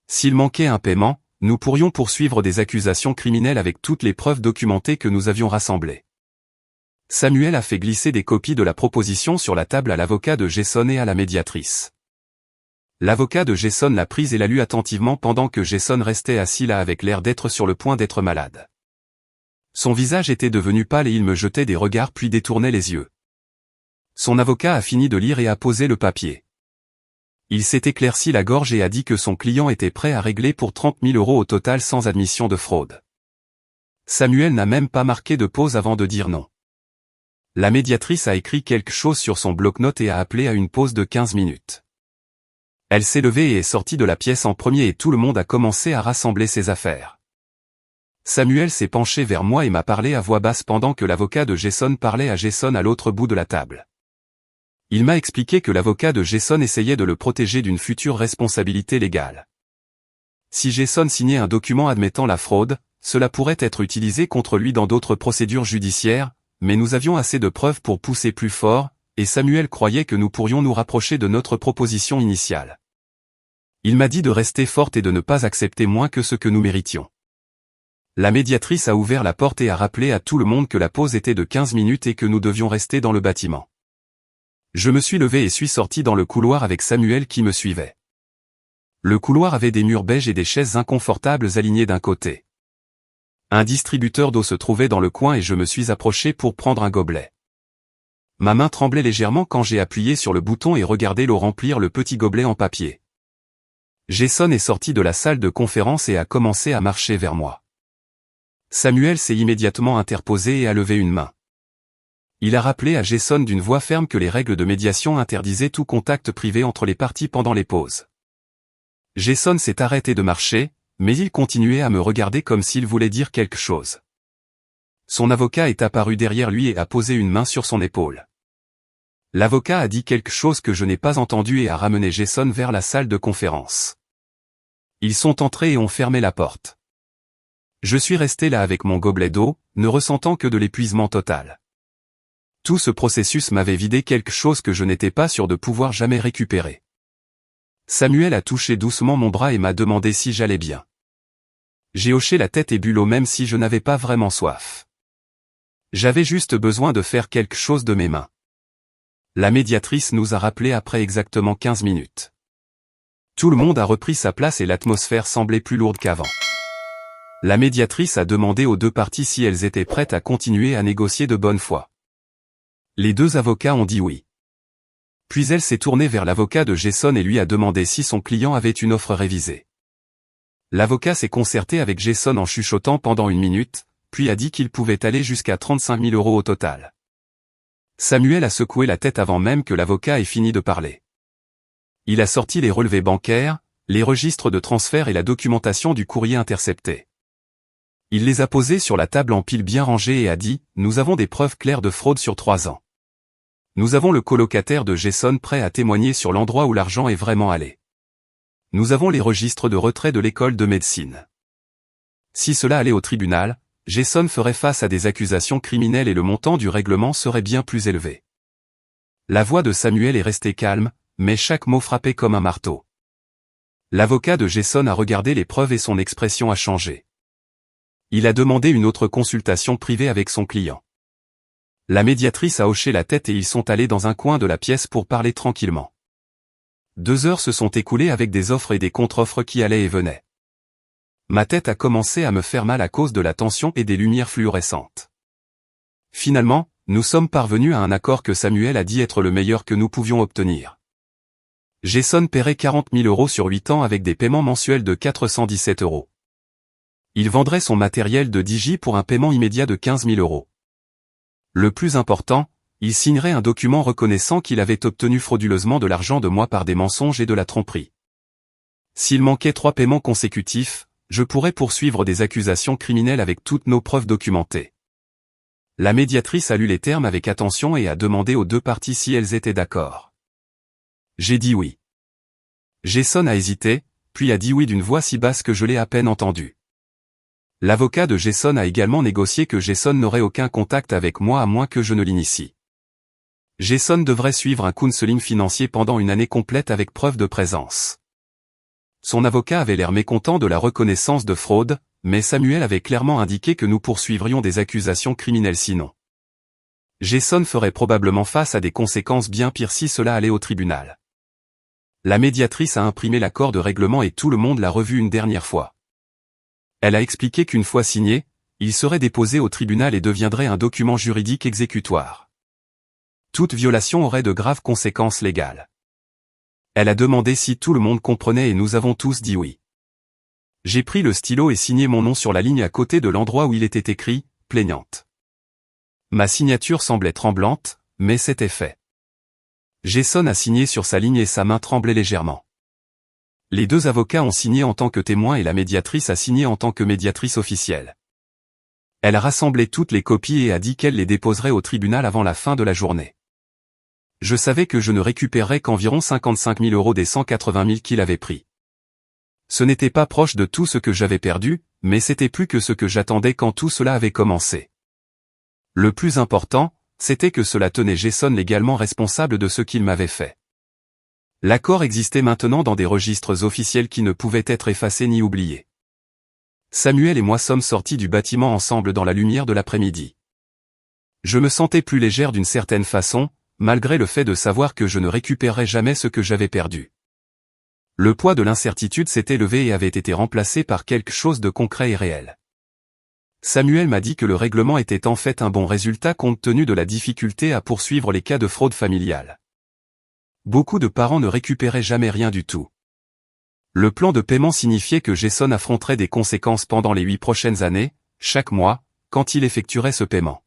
S'il manquait un paiement, nous pourrions poursuivre des accusations criminelles avec toutes les preuves documentées que nous avions rassemblées. Samuel a fait glisser des copies de la proposition sur la table à l'avocat de Jason et à la médiatrice. L'avocat de Jason l'a prise et l'a lue attentivement pendant que Jason restait assis là avec l'air d'être sur le point d'être malade. Son visage était devenu pâle et il me jetait des regards puis détournait les yeux. Son avocat a fini de lire et a posé le papier. Il s'est éclairci la gorge et a dit que son client était prêt à régler pour 30 000 € au total sans admission de fraude. Samuel n'a même pas marqué de pause avant de dire non. La médiatrice a écrit quelque chose sur son bloc-notes et a appelé à une pause de 15 minutes. Elle s'est levée et est sortie de la pièce en premier et tout le monde a commencé à rassembler ses affaires. Samuel s'est penché vers moi et m'a parlé à voix basse pendant que l'avocat de Jason parlait à Jason à l'autre bout de la table. Il m'a expliqué que l'avocat de Jason essayait de le protéger d'une future responsabilité légale. Si Jason signait un document admettant la fraude, cela pourrait être utilisé contre lui dans d'autres procédures judiciaires, mais nous avions assez de preuves pour pousser plus fort, et Samuel croyait que nous pourrions nous rapprocher de notre proposition initiale. Il m'a dit de rester forte et de ne pas accepter moins que ce que nous méritions. La médiatrice a ouvert la porte et a rappelé à tout le monde que la pause était de 15 minutes et que nous devions rester dans le bâtiment. Je me suis levé et suis sorti dans le couloir avec Samuel qui me suivait. Le couloir avait des murs beiges et des chaises inconfortables alignées d'un côté. Un distributeur d'eau se trouvait dans le coin et je me suis approché pour prendre un gobelet. Ma main tremblait légèrement quand j'ai appuyé sur le bouton et regardé l'eau remplir le petit gobelet en papier. Jason est sorti de la salle de conférence et a commencé à marcher vers moi. Samuel s'est immédiatement interposé et a levé une main. Il a rappelé à Jason d'une voix ferme que les règles de médiation interdisaient tout contact privé entre les parties pendant les pauses. Jason s'est arrêté de marcher, mais il continuait à me regarder comme s'il voulait dire quelque chose. Son avocat est apparu derrière lui et a posé une main sur son épaule. L'avocat a dit quelque chose que je n'ai pas entendu et a ramené Jason vers la salle de conférence. Ils sont entrés et ont fermé la porte. Je suis resté là avec mon gobelet d'eau, ne ressentant que de l'épuisement total. Tout ce processus m'avait vidé quelque chose que je n'étais pas sûr de pouvoir jamais récupérer. Samuel a touché doucement mon bras et m'a demandé si j'allais bien. J'ai hoché la tête et bu l'eau même si je n'avais pas vraiment soif. J'avais juste besoin de faire quelque chose de mes mains. La médiatrice nous a rappelé après exactement 15 minutes. Tout le monde a repris sa place et l'atmosphère semblait plus lourde qu'avant. La médiatrice a demandé aux deux parties si elles étaient prêtes à continuer à négocier de bonne foi. Les deux avocats ont dit oui. Puis elle s'est tournée vers l'avocat de Jason et lui a demandé si son client avait une offre révisée. L'avocat s'est concerté avec Jason en chuchotant pendant 1 minute, puis a dit qu'il pouvait aller jusqu'à 35 000 € au total. Samuel a secoué la tête avant même que l'avocat ait fini de parler. Il a sorti les relevés bancaires, les registres de transfert et la documentation du courrier intercepté. Il les a posés sur la table en piles bien rangées et a dit « Nous avons des preuves claires de fraude sur 3 ans. Nous avons le colocataire de Jason prêt à témoigner sur l'endroit où l'argent est vraiment allé. Nous avons les registres de retrait de l'école de médecine. Si cela allait au tribunal, Jason ferait face à des accusations criminelles et le montant du règlement serait bien plus élevé. » La voix de Samuel est restée calme, mais chaque mot frappait comme un marteau. L'avocat de Jason a regardé les preuves et son expression a changé. Il a demandé une autre consultation privée avec son client. La médiatrice a hoché la tête et ils sont allés dans un coin de la pièce pour parler tranquillement. 2 heures se sont écoulées avec des offres et des contre-offres qui allaient et venaient. Ma tête a commencé à me faire mal à cause de la tension et des lumières fluorescentes. Finalement, nous sommes parvenus à un accord que Samuel a dit être le meilleur que nous pouvions obtenir. Jason paierait 40 000 € sur 8 ans avec des paiements mensuels de 417 €. Il vendrait son matériel de DJ pour un paiement immédiat de 15 000 €. Le plus important, il signerait un document reconnaissant qu'il avait obtenu frauduleusement de l'argent de moi par des mensonges et de la tromperie. S'il manquait 3 paiements consécutifs, je pourrais poursuivre des accusations criminelles avec toutes nos preuves documentées. La médiatrice a lu les termes avec attention et a demandé aux deux parties si elles étaient d'accord. J'ai dit oui. Jason a hésité, puis a dit oui d'une voix si basse que je l'ai à peine entendu. L'avocat de Jason a également négocié que Jason n'aurait aucun contact avec moi à moins que je ne l'initie. Jason devrait suivre un counseling financier pendant 1 année complète avec preuve de présence. Son avocat avait l'air mécontent de la reconnaissance de fraude, mais Samuel avait clairement indiqué que nous poursuivrions des accusations criminelles sinon. Jason ferait probablement face à des conséquences bien pires si cela allait au tribunal. La médiatrice a imprimé l'accord de règlement et tout le monde l'a revu une dernière fois. Elle a expliqué qu'une fois signé, il serait déposé au tribunal et deviendrait un document juridique exécutoire. Toute violation aurait de graves conséquences légales. Elle a demandé si tout le monde comprenait et nous avons tous dit oui. J'ai pris le stylo et signé mon nom sur la ligne à côté de l'endroit où il était écrit « Plaignante ». Ma signature semblait tremblante, mais c'était fait. Jason a signé sur sa ligne et sa main tremblait légèrement. Les 2 avocats ont signé en tant que témoins et la médiatrice a signé en tant que médiatrice officielle. Elle a rassemblé toutes les copies et a dit qu'elle les déposerait au tribunal avant la fin de la journée. Je savais que je ne récupérerais qu'environ 55 000 € des 180 000 qu'il avait pris. Ce n'était pas proche de tout ce que j'avais perdu, mais c'était plus que ce que j'attendais quand tout cela avait commencé. Le plus important, c'était que cela tenait Jason légalement responsable de ce qu'il m'avait fait. L'accord existait maintenant dans des registres officiels qui ne pouvaient être effacés ni oubliés. Samuel et moi sommes sortis du bâtiment ensemble dans la lumière de l'après-midi. Je me sentais plus légère d'une certaine façon, malgré le fait de savoir que je ne récupérerais jamais ce que j'avais perdu. Le poids de l'incertitude s'était levé et avait été remplacé par quelque chose de concret et réel. Samuel m'a dit que le règlement était en fait un bon résultat compte tenu de la difficulté à poursuivre les cas de fraude familiale. Beaucoup de parents ne récupéraient jamais rien du tout. Le plan de paiement signifiait que Jason affronterait des conséquences pendant les 8 prochaines années, chaque mois, quand il effectuerait ce paiement.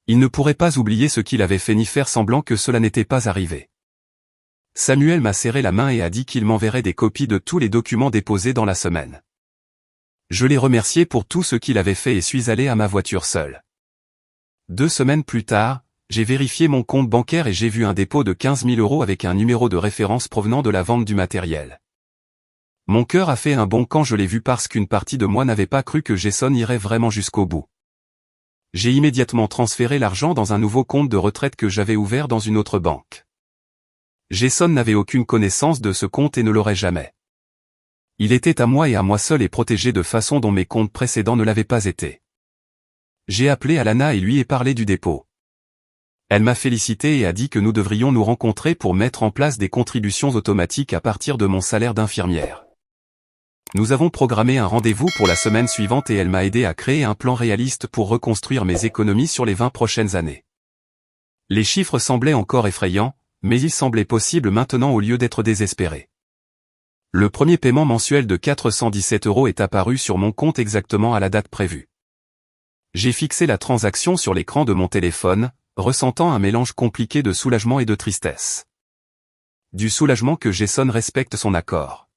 Il ne pourrait pas oublier ce qu'il avait fait ni faire semblant que cela n'était pas arrivé. Samuel m'a serré la main et a dit qu'il m'enverrait des copies de tous les documents déposés dans la semaine. Je l'ai remercié pour tout ce qu'il avait fait et suis allé à ma voiture seul. 2 semaines plus tard, j'ai vérifié mon compte bancaire et j'ai vu un dépôt de 15 000 € avec un numéro de référence provenant de la vente du matériel. Mon cœur a fait un bond quand je l'ai vu parce qu'une partie de moi n'avait pas cru que Jason irait vraiment jusqu'au bout. J'ai immédiatement transféré l'argent dans un nouveau compte de retraite que j'avais ouvert dans une autre banque. Jason n'avait aucune connaissance de ce compte et ne l'aurait jamais. Il était à moi et à moi seul et protégé de façon dont mes comptes précédents ne l'avaient pas été. J'ai appelé Alana et lui ai parlé du dépôt. Elle m'a félicité et a dit que nous devrions nous rencontrer pour mettre en place des contributions automatiques à partir de mon salaire d'infirmière. Nous avons programmé un rendez-vous pour la semaine suivante et elle m'a aidé à créer un plan réaliste pour reconstruire mes économies sur les 20 prochaines années. Les chiffres semblaient encore effrayants, mais ils semblaient possibles maintenant au lieu d'être désespérés. Le premier paiement mensuel de 417 € est apparu sur mon compte exactement à la date prévue. J'ai fixé la transaction sur l'écran de mon téléphone, ressentant un mélange compliqué de soulagement et de tristesse. Du soulagement que Jason respecte son accord.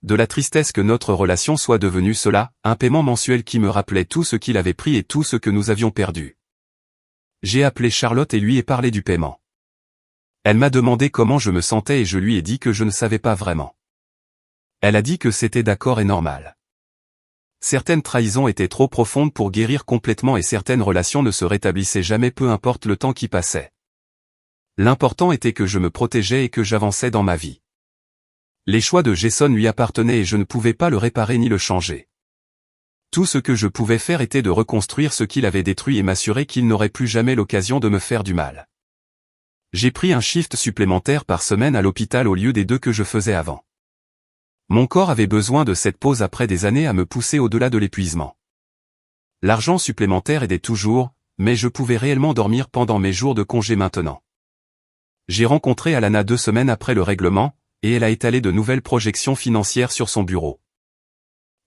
De la tristesse que notre relation soit devenue cela, un paiement mensuel qui me rappelait tout ce qu'il avait pris et tout ce que nous avions perdu. J'ai appelé Charlotte et lui ai parlé du paiement. Elle m'a demandé comment je me sentais et je lui ai dit que je ne savais pas vraiment. Elle a dit que c'était d'accord et normal. Certaines trahisons étaient trop profondes pour guérir complètement et certaines relations ne se rétablissaient jamais peu importe le temps qui passait. L'important était que je me protégeais et que j'avançais dans ma vie. Les choix de Jason lui appartenaient et je ne pouvais pas le réparer ni le changer. Tout ce que je pouvais faire était de reconstruire ce qu'il avait détruit et m'assurer qu'il n'aurait plus jamais l'occasion de me faire du mal. J'ai pris un shift supplémentaire par semaine à l'hôpital au lieu des 2 que je faisais avant. Mon corps avait besoin de cette pause après des années à me pousser au-delà de l'épuisement. L'argent supplémentaire aidait toujours, mais je pouvais réellement dormir pendant mes jours de congé maintenant. J'ai rencontré Alana 2 semaines après le règlement, et elle a étalé de nouvelles projections financières sur son bureau.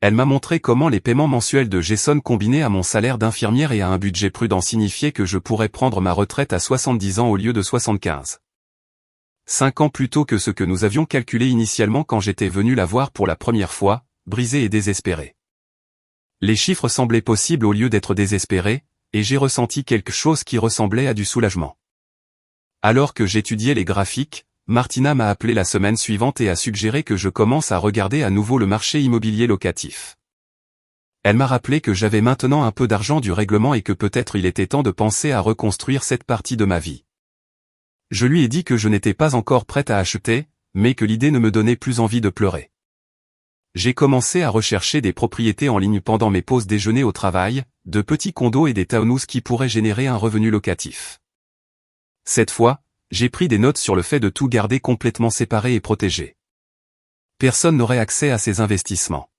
Elle m'a montré comment les paiements mensuels de Jason combinés à mon salaire d'infirmière et à un budget prudent signifiaient que je pourrais prendre ma retraite à 70 ans au lieu de 75. 5 ans plus tôt que ce que nous avions calculé initialement quand j'étais venu la voir pour la première fois, brisé et désespéré. Les chiffres semblaient possibles au lieu d'être désespérés, et j'ai ressenti quelque chose qui ressemblait à du soulagement. Alors que j'étudiais les graphiques, Martina m'a appelé la semaine suivante et a suggéré que je commence à regarder à nouveau le marché immobilier locatif. Elle m'a rappelé que j'avais maintenant un peu d'argent du règlement et que peut-être il était temps de penser à reconstruire cette partie de ma vie. Je lui ai dit que je n'étais pas encore prête à acheter, mais que l'idée ne me donnait plus envie de pleurer. J'ai commencé à rechercher des propriétés en ligne pendant mes pauses déjeuner au travail, de petits condos et des townhouses qui pourraient générer un revenu locatif. Cette fois, j'ai pris des notes sur le fait de tout garder complètement séparé et protégé. Personne n'aurait accès à ces investissements.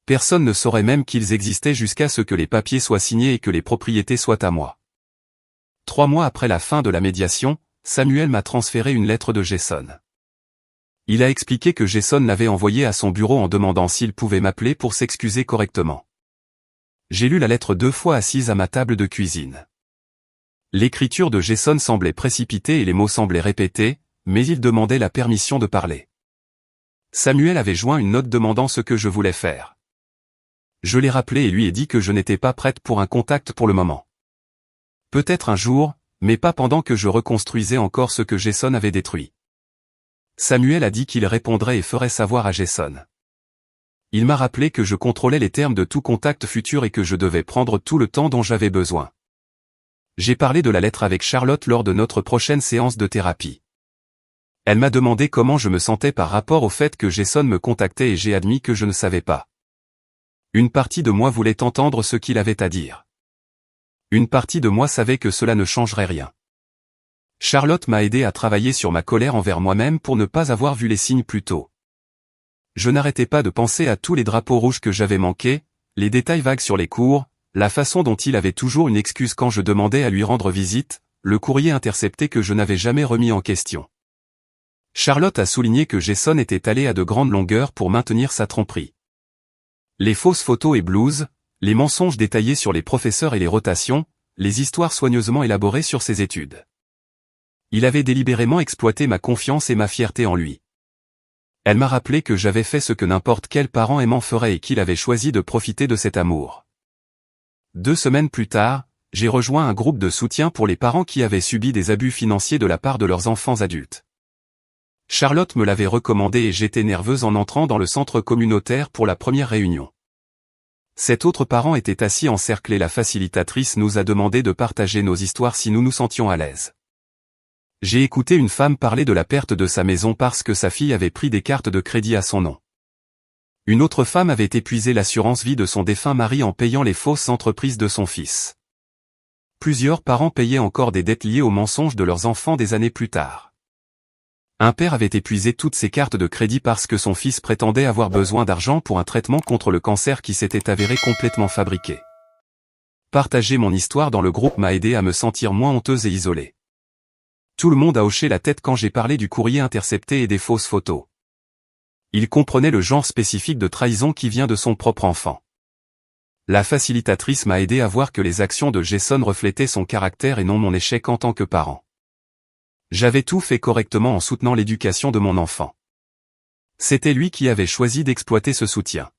Personne ne saurait même qu'ils existaient jusqu'à ce que les papiers soient signés et que les propriétés soient à moi. 3 mois après la fin de la médiation, Samuel m'a transféré une lettre de Jason. Il a expliqué que Jason l'avait envoyé à son bureau en demandant s'il pouvait m'appeler pour s'excuser correctement. J'ai lu la lettre 2 fois assise à ma table de cuisine. L'écriture de Jason semblait précipitée et les mots semblaient répétés, mais il demandait la permission de parler. Samuel avait joint une note demandant ce que je voulais faire. Je l'ai rappelé et lui ai dit que je n'étais pas prête pour un contact pour le moment. Peut-être un jour, mais pas pendant que je reconstruisais encore ce que Jason avait détruit. Samuel a dit qu'il répondrait et ferait savoir à Jason. Il m'a rappelé que je contrôlais les termes de tout contact futur et que je devais prendre tout le temps dont j'avais besoin. J'ai parlé de la lettre avec Charlotte lors de notre prochaine séance de thérapie. Elle m'a demandé comment je me sentais par rapport au fait que Jason me contactait et j'ai admis que je ne savais pas. Une partie de moi voulait entendre ce qu'il avait à dire. Une partie de moi savait que cela ne changerait rien. Charlotte m'a aidé à travailler sur ma colère envers moi-même pour ne pas avoir vu les signes plus tôt. Je n'arrêtais pas de penser à tous les drapeaux rouges que j'avais manqués, les détails vagues sur les cours, la façon dont il avait toujours une excuse quand je demandais à lui rendre visite, le courrier intercepté que je n'avais jamais remis en question. Charlotte a souligné que Jason était allé à de grandes longueurs pour maintenir sa tromperie. Les fausses photos et blouses, les mensonges détaillés sur les professeurs et les rotations, les histoires soigneusement élaborées sur ses études. Il avait délibérément exploité ma confiance et ma fierté en lui. Elle m'a rappelé que j'avais fait ce que n'importe quel parent aimant ferait et qu'il avait choisi de profiter de cet amour. 2 semaines plus tard, j'ai rejoint un groupe de soutien pour les parents qui avaient subi des abus financiers de la part de leurs enfants adultes. Charlotte me l'avait recommandé et j'étais nerveuse en entrant dans le centre communautaire pour la première réunion. Cet autre parent était assis encerclé. La facilitatrice nous a demandé de partager nos histoires si nous nous sentions à l'aise. J'ai écouté une femme parler de la perte de sa maison parce que sa fille avait pris des cartes de crédit à son nom. Une autre femme avait épuisé l'assurance vie de son défunt mari en payant les fausses entreprises de son fils. Plusieurs parents payaient encore des dettes liées aux mensonges de leurs enfants des années plus tard. Un père avait épuisé toutes ses cartes de crédit parce que son fils prétendait avoir besoin d'argent pour un traitement contre le cancer qui s'était avéré complètement fabriqué. Partager mon histoire dans le groupe m'a aidé à me sentir moins honteuse et isolée. Tout le monde a hoché la tête quand j'ai parlé du courrier intercepté et des fausses photos. Il comprenait le genre spécifique de trahison qui vient de son propre enfant. La facilitatrice m'a aidé à voir que les actions de Jason reflétaient son caractère et non mon échec en tant que parent. J'avais tout fait correctement en soutenant l'éducation de mon enfant. C'était lui qui avait choisi d'exploiter ce soutien.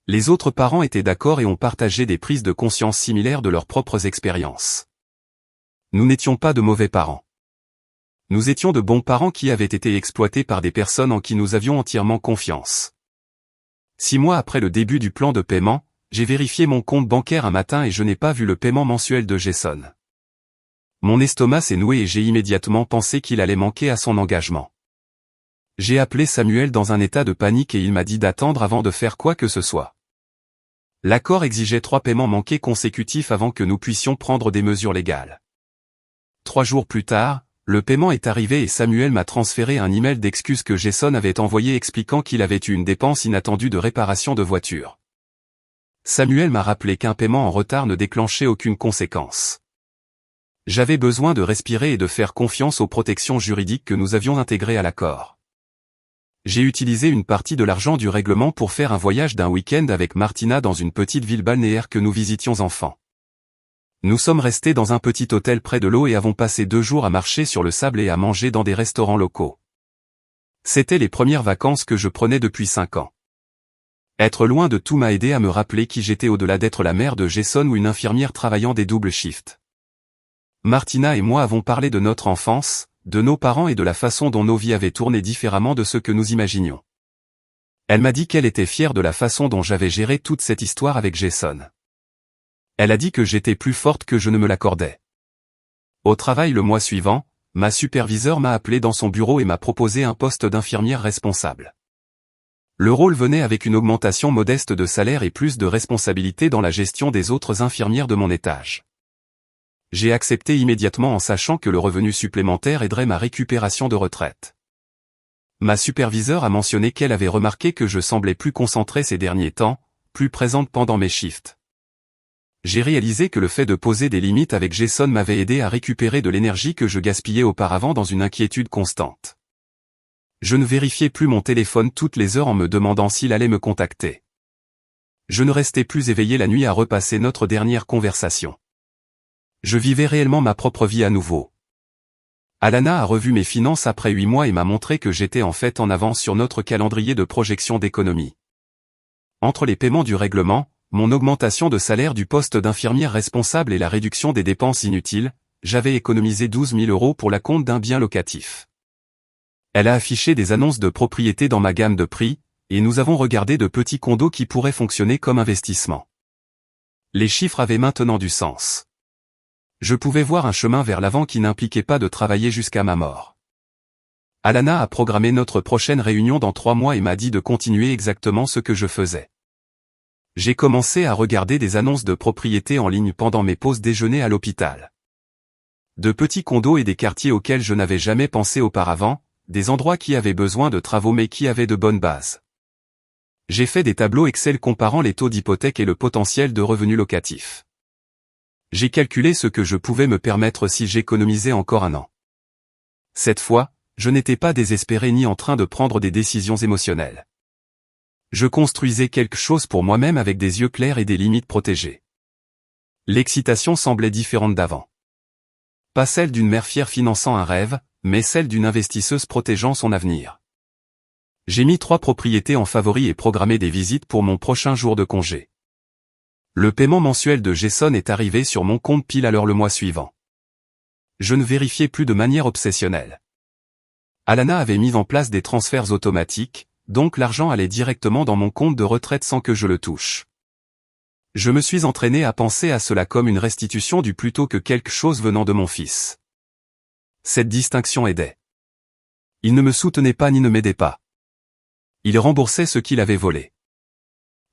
Les autres parents étaient d'accord et ont partagé des prises de conscience similaires de leurs propres expériences. Nous n'étions pas de mauvais parents. Nous étions de bons parents qui avaient été exploités par des personnes en qui nous avions entièrement confiance. 6 mois après le début du plan de paiement, j'ai vérifié mon compte bancaire un matin et je n'ai pas vu le paiement mensuel de Jason. Mon estomac s'est noué et j'ai immédiatement pensé qu'il allait manquer à son engagement. J'ai appelé Samuel dans un état de panique et il m'a dit d'attendre avant de faire quoi que ce soit. L'accord exigeait 3 paiements manqués consécutifs avant que nous puissions prendre des mesures légales. 3 jours plus tard, le paiement est arrivé et Samuel m'a transféré un email d'excuses que Jason avait envoyé expliquant qu'il avait eu une dépense inattendue de réparation de voiture. Samuel m'a rappelé qu'un paiement en retard ne déclenchait aucune conséquence. J'avais besoin de respirer et de faire confiance aux protections juridiques que nous avions intégrées à l'accord. J'ai utilisé une partie de l'argent du règlement pour faire un voyage d'un week-end avec Martina dans une petite ville balnéaire que nous visitions enfants. Nous sommes restés dans un petit hôtel près de l'eau et avons passé 2 jours à marcher sur le sable et à manger dans des restaurants locaux. C'était les premières vacances que je prenais depuis 5 ans. Être loin de tout m'a aidé à me rappeler qui j'étais au-delà d'être la mère de Jason ou une infirmière travaillant des doubles shifts. Martina et moi avons parlé de notre enfance, de nos parents et de la façon dont nos vies avaient tourné différemment de ce que nous imaginions. Elle m'a dit qu'elle était fière de la façon dont j'avais géré toute cette histoire avec Jason. Elle a dit que j'étais plus forte que je ne me l'accordais. Au travail le mois suivant, ma superviseure m'a appelé dans son bureau et m'a proposé un poste d'infirmière responsable. Le rôle venait avec une augmentation modeste de salaire et plus de responsabilité dans la gestion des autres infirmières de mon étage. J'ai accepté immédiatement en sachant que le revenu supplémentaire aiderait ma récupération de retraite. Ma superviseure a mentionné qu'elle avait remarqué que je semblais plus concentrée ces derniers temps, plus présente pendant mes shifts. J'ai réalisé que le fait de poser des limites avec Jason m'avait aidé à récupérer de l'énergie que je gaspillais auparavant dans une inquiétude constante. Je ne vérifiais plus mon téléphone toutes les heures en me demandant s'il allait me contacter. Je ne restais plus éveillé la nuit à repasser notre dernière conversation. Je vivais réellement ma propre vie à nouveau. Alana a revu mes finances après 8 mois et m'a montré que j'étais en fait en avance sur notre calendrier de projection d'économie. Entre les paiements du règlement, mon augmentation de salaire du poste d'infirmière responsable et la réduction des dépenses inutiles, j'avais économisé 12 000 € pour la compte d'un bien locatif. Elle a affiché des annonces de propriété dans ma gamme de prix, et nous avons regardé de petits condos qui pourraient fonctionner comme investissement. Les chiffres avaient maintenant du sens. Je pouvais voir un chemin vers l'avant qui n'impliquait pas de travailler jusqu'à ma mort. Alana a programmé notre prochaine réunion dans 3 mois et m'a dit de continuer exactement ce que je faisais. J'ai commencé à regarder des annonces de propriété en ligne pendant mes pauses déjeuner à l'hôpital. De petits condos et des quartiers auxquels je n'avais jamais pensé auparavant, des endroits qui avaient besoin de travaux mais qui avaient de bonnes bases. J'ai fait des tableaux Excel comparant les taux d'hypothèque et le potentiel de revenus locatifs. J'ai calculé ce que je pouvais me permettre si j'économisais encore 1 an. Cette fois, je n'étais pas désespéré ni en train de prendre des décisions émotionnelles. Je construisais quelque chose pour moi-même avec des yeux clairs et des limites protégées. L'excitation semblait différente d'avant. Pas celle d'une mère fière finançant un rêve, mais celle d'une investisseuse protégeant son avenir. J'ai mis 3 propriétés en favori et programmé des visites pour mon prochain jour de congé. Le paiement mensuel de Jason est arrivé sur mon compte pile à l'heure le mois suivant. Je ne vérifiais plus de manière obsessionnelle. Alana avait mis en place des transferts automatiques, donc l'argent allait directement dans mon compte de retraite sans que je le touche. Je me suis entraîné à penser à cela comme une restitution du plutôt que quelque chose venant de mon fils. Cette distinction aidait. Il ne me soutenait pas ni ne m'aidait pas. Il remboursait ce qu'il avait volé.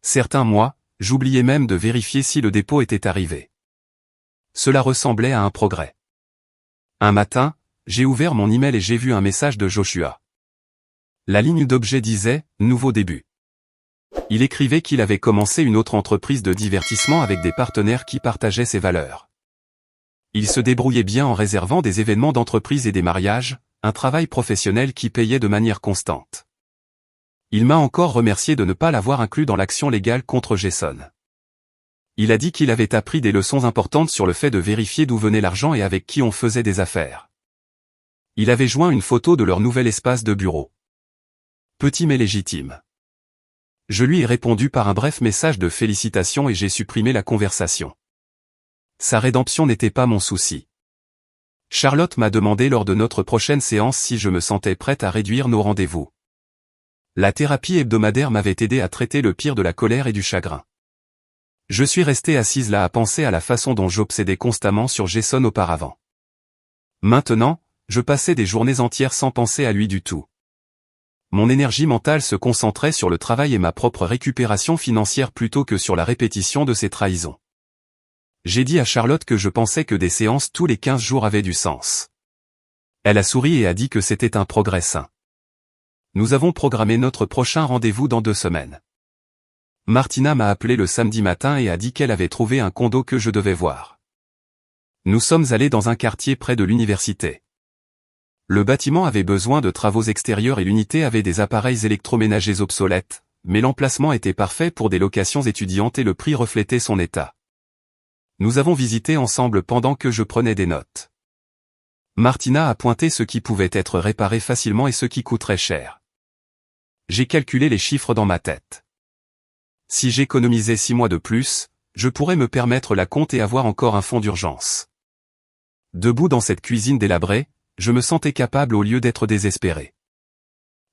Certains mois, j'oubliais même de vérifier si le dépôt était arrivé. Cela ressemblait à un progrès. Un matin, j'ai ouvert mon email et j'ai vu un message de Joshua. La ligne d'objet disait « Nouveau début ». Il écrivait qu'il avait commencé une autre entreprise de divertissement avec des partenaires qui partageaient ses valeurs. Il se débrouillait bien en réservant des événements d'entreprise et des mariages, un travail professionnel qui payait de manière constante. Il m'a encore remercié de ne pas l'avoir inclus dans l'action légale contre Jason. Il a dit qu'il avait appris des leçons importantes sur le fait de vérifier d'où venait l'argent et avec qui on faisait des affaires. Il avait joint une photo de leur nouvel espace de bureau. Petit mais légitime. Je lui ai répondu par un bref message de félicitations et j'ai supprimé la conversation. Sa rédemption n'était pas mon souci. Charlotte m'a demandé lors de notre prochaine séance si je me sentais prête à réduire nos rendez-vous. La thérapie hebdomadaire m'avait aidé à traiter le pire de la colère et du chagrin. Je suis restée assise là à penser à la façon dont j'obsédais constamment sur Jason auparavant. Maintenant, je passais des journées entières sans penser à lui du tout. Mon énergie mentale se concentrait sur le travail et ma propre récupération financière plutôt que sur la répétition de ces trahisons. J'ai dit à Charlotte que je pensais que des séances tous les 15 jours avaient du sens. Elle a souri et a dit que c'était un progrès sain. Nous avons programmé notre prochain rendez-vous dans 2 semaines. Martina m'a appelé le samedi matin et a dit qu'elle avait trouvé un condo que je devais voir. Nous sommes allés dans un quartier près de l'université. Le bâtiment avait besoin de travaux extérieurs et l'unité avait des appareils électroménagers obsolètes, mais l'emplacement était parfait pour des locations étudiantes et le prix reflétait son état. Nous avons visité ensemble pendant que je prenais des notes. Martina a pointé ce qui pouvait être réparé facilement et ce qui coûterait cher. J'ai calculé les chiffres dans ma tête. Si j'économisais 6 mois de plus, je pourrais me permettre la compte et avoir encore un fonds d'urgence. Debout dans cette cuisine délabrée, je me sentais capable au lieu d'être désespéré.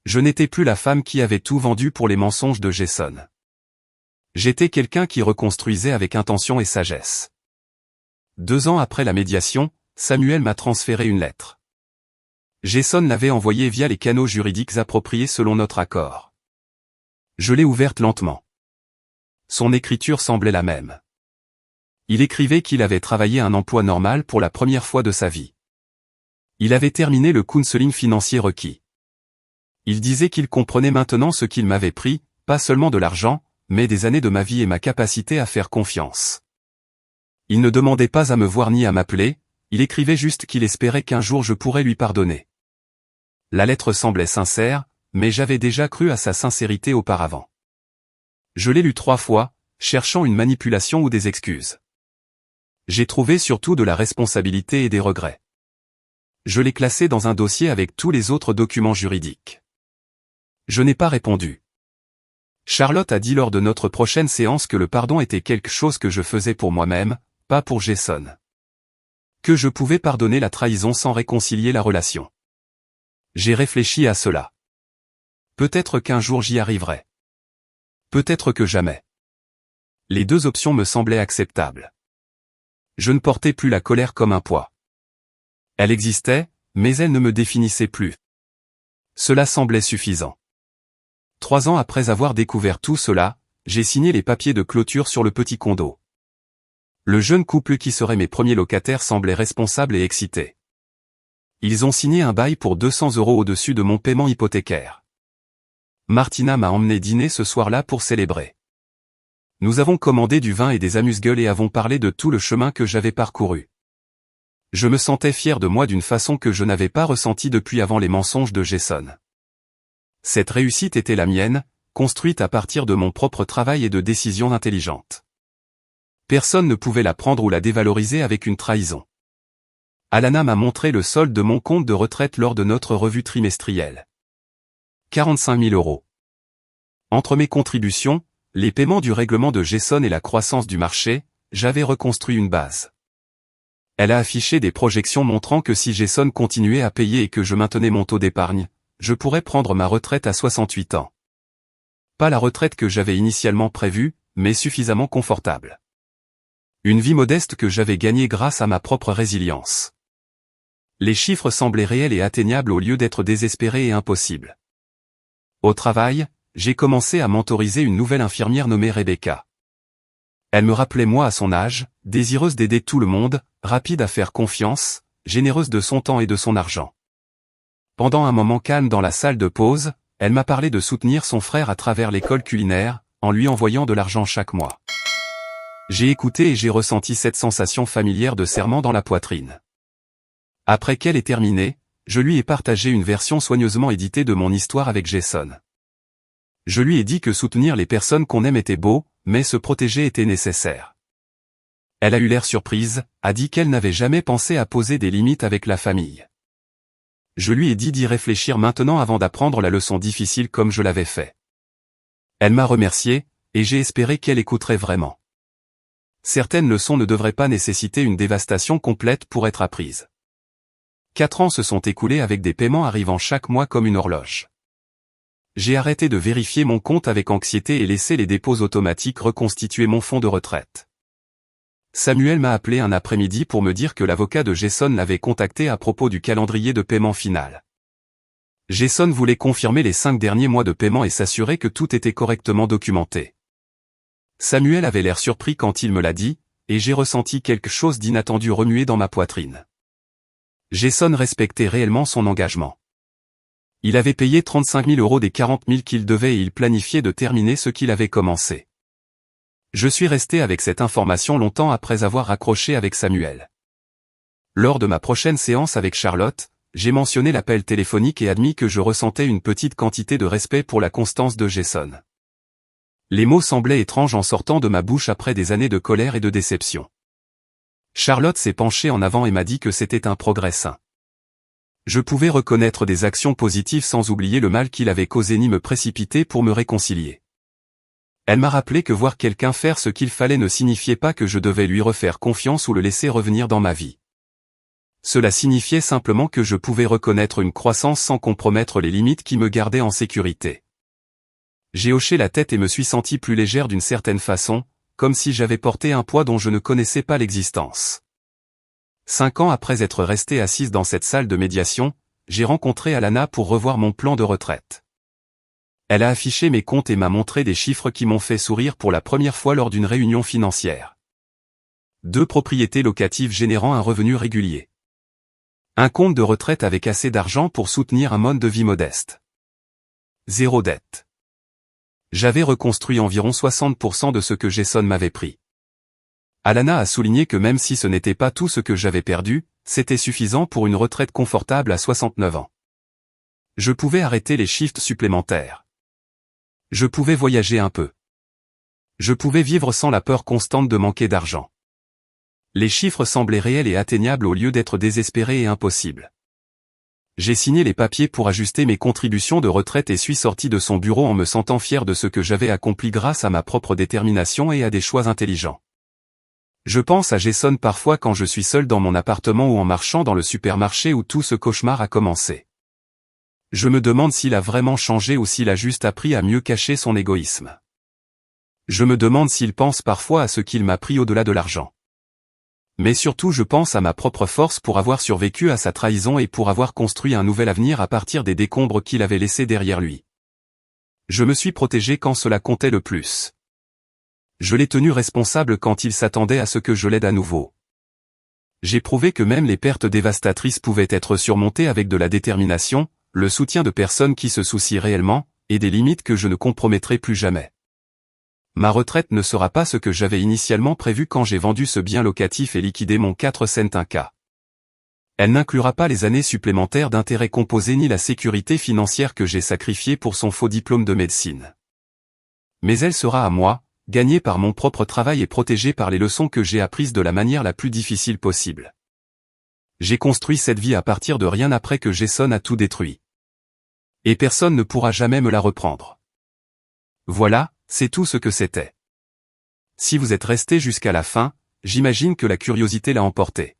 Je n'étais plus la femme qui avait tout vendu pour les mensonges de Jason. J'étais quelqu'un qui reconstruisait avec intention et sagesse. 2 ans après la médiation, Samuel m'a transféré une lettre. Jason l'avait envoyée via les canaux juridiques appropriés selon notre accord. Je l'ai ouverte lentement. Son écriture semblait la même. Il écrivait qu'il avait travaillé un emploi normal pour la première fois de sa vie. Il avait terminé le counseling financier requis. Il disait qu'il comprenait maintenant ce qu'il m'avait pris, pas seulement de l'argent, mais des années de ma vie et ma capacité à faire confiance. Il ne demandait pas à me voir ni à m'appeler, il écrivait juste qu'il espérait qu'un jour je pourrais lui pardonner. La lettre semblait sincère, mais j'avais déjà cru à sa sincérité auparavant. Je l'ai lue 3 fois, cherchant une manipulation ou des excuses. J'ai trouvé surtout de la responsabilité et des regrets. Je l'ai classé dans un dossier avec tous les autres documents juridiques. Je n'ai pas répondu. Charlotte a dit lors de notre prochaine séance que le pardon était quelque chose que je faisais pour moi-même, pas pour Jason. Que je pouvais pardonner la trahison sans réconcilier la relation. J'ai réfléchi à cela. Peut-être qu'un jour j'y arriverai. Peut-être que jamais. Les 2 options me semblaient acceptables. Je ne portais plus la colère comme un poids. Elle existait, mais elle ne me définissait plus. Cela semblait suffisant. 3 ans après avoir découvert tout cela, j'ai signé les papiers de clôture sur le petit condo. Le jeune couple qui serait mes premiers locataires semblait responsable et excité. Ils ont signé un bail pour 200 € au-dessus de mon paiement hypothécaire. Martina m'a emmené dîner ce soir-là pour célébrer. Nous avons commandé du vin et des amuse-gueules et avons parlé de tout le chemin que j'avais parcouru. Je me sentais fier de moi d'une façon que je n'avais pas ressentie depuis avant les mensonges de Jason. Cette réussite était la mienne, construite à partir de mon propre travail et de décisions intelligentes. Personne ne pouvait la prendre ou la dévaloriser avec une trahison. Alana m'a montré le solde de mon compte de retraite lors de notre revue trimestrielle. 45 000 €. Entre mes contributions, les paiements du règlement de Jason et la croissance du marché, j'avais reconstruit une base. Elle a affiché des projections montrant que si Jason continuait à payer et que je maintenais mon taux d'épargne, je pourrais prendre ma retraite à 68 ans. Pas la retraite que j'avais initialement prévue, mais suffisamment confortable. Une vie modeste que j'avais gagnée grâce à ma propre résilience. Les chiffres semblaient réels et atteignables au lieu d'être désespérés et impossibles. Au travail, j'ai commencé à mentoriser une nouvelle infirmière nommée Rebecca. Elle me rappelait moi à son âge, désireuse d'aider tout le monde, rapide à faire confiance, généreuse de son temps et de son argent. Pendant un moment calme dans la salle de pause, elle m'a parlé de soutenir son frère à travers l'école culinaire, en lui envoyant de l'argent chaque mois. J'ai écouté et j'ai ressenti cette sensation familière de serrement dans la poitrine. Après qu'elle ait terminé, je lui ai partagé une version soigneusement éditée de mon histoire avec Jason. Je lui ai dit que soutenir les personnes qu'on aime était beau, mais se protéger était nécessaire. Elle a eu l'air surprise, a dit qu'elle n'avait jamais pensé à poser des limites avec la famille. Je lui ai dit d'y réfléchir maintenant avant d'apprendre la leçon difficile comme je l'avais fait. Elle m'a remercié, et j'ai espéré qu'elle écouterait vraiment. Certaines leçons ne devraient pas nécessiter une dévastation complète pour être apprises. 4 ans se sont écoulés avec des paiements arrivant chaque mois comme une horloge. J'ai arrêté de vérifier mon compte avec anxiété et laissé les dépôts automatiques reconstituer mon fonds de retraite. Samuel m'a appelé un après-midi pour me dire que l'avocat de Jason l'avait contacté à propos du calendrier de paiement final. Jason voulait confirmer les 5 derniers mois de paiement et s'assurer que tout était correctement documenté. Samuel avait l'air surpris quand il me l'a dit, et j'ai ressenti quelque chose d'inattendu remuer dans ma poitrine. Jason respectait réellement son engagement. Il avait payé 35 000 € des 40 000 qu'il devait et il planifiait de terminer ce qu'il avait commencé. Je suis resté avec cette information longtemps après avoir raccroché avec Samuel. Lors de ma prochaine séance avec Charlotte, j'ai mentionné l'appel téléphonique et admis que je ressentais une petite quantité de respect pour la constance de Jason. Les mots semblaient étranges en sortant de ma bouche après des années de colère et de déception. Charlotte s'est penchée en avant et m'a dit que c'était un progrès sain. Je pouvais reconnaître des actions positives sans oublier le mal qu'il avait causé ni me précipiter pour me réconcilier. Elle m'a rappelé que voir quelqu'un faire ce qu'il fallait ne signifiait pas que je devais lui refaire confiance ou le laisser revenir dans ma vie. Cela signifiait simplement que je pouvais reconnaître une croissance sans compromettre les limites qui me gardaient en sécurité. J'ai hoché la tête et me suis senti plus légère d'une certaine façon, comme si j'avais porté un poids dont je ne connaissais pas l'existence. 5 ans après être resté assise dans cette salle de médiation, j'ai rencontré Alana pour revoir mon plan de retraite. Elle a affiché mes comptes et m'a montré des chiffres qui m'ont fait sourire pour la première fois lors d'une réunion financière. 2 propriétés locatives générant un revenu régulier. Un compte de retraite avec assez d'argent pour soutenir un mode de vie modeste. 0 dette. J'avais reconstruit environ 60% de ce que Jason m'avait pris. Alana a souligné que même si ce n'était pas tout ce que j'avais perdu, c'était suffisant pour une retraite confortable à 69 ans. Je pouvais arrêter les shifts supplémentaires. Je pouvais voyager un peu. Je pouvais vivre sans la peur constante de manquer d'argent. Les chiffres semblaient réels et atteignables au lieu d'être désespérés et impossibles. J'ai signé les papiers pour ajuster mes contributions de retraite et suis sorti de son bureau en me sentant fier de ce que j'avais accompli grâce à ma propre détermination et à des choix intelligents. Je pense à Jason parfois quand je suis seul dans mon appartement ou en marchant dans le supermarché où tout ce cauchemar a commencé. Je me demande s'il a vraiment changé ou s'il a juste appris à mieux cacher son égoïsme. Je me demande s'il pense parfois à ce qu'il m'a pris au-delà de l'argent. Mais surtout je pense à ma propre force pour avoir survécu à sa trahison et pour avoir construit un nouvel avenir à partir des décombres qu'il avait laissés derrière lui. Je me suis protégé quand cela comptait le plus. Je l'ai tenu responsable quand il s'attendait à ce que je l'aide à nouveau. J'ai prouvé que même les pertes dévastatrices pouvaient être surmontées avec de la détermination, le soutien de personnes qui se soucient réellement, et des limites que je ne compromettrai plus jamais. Ma retraite ne sera pas ce que j'avais initialement prévu quand j'ai vendu ce bien locatif et liquidé mon 4 cents 1K. Elle n'inclura pas les années supplémentaires d'intérêts composés ni la sécurité financière que j'ai sacrifiée pour son faux diplôme de médecine. Mais elle sera à moi, gagnée par mon propre travail et protégée par les leçons que j'ai apprises de la manière la plus difficile possible. J'ai construit cette vie à partir de rien après que Jason a tout détruit. Et personne ne pourra jamais me la reprendre. Voilà, c'est tout ce que c'était. Si vous êtes resté jusqu'à la fin, j'imagine que la curiosité l'a emporté.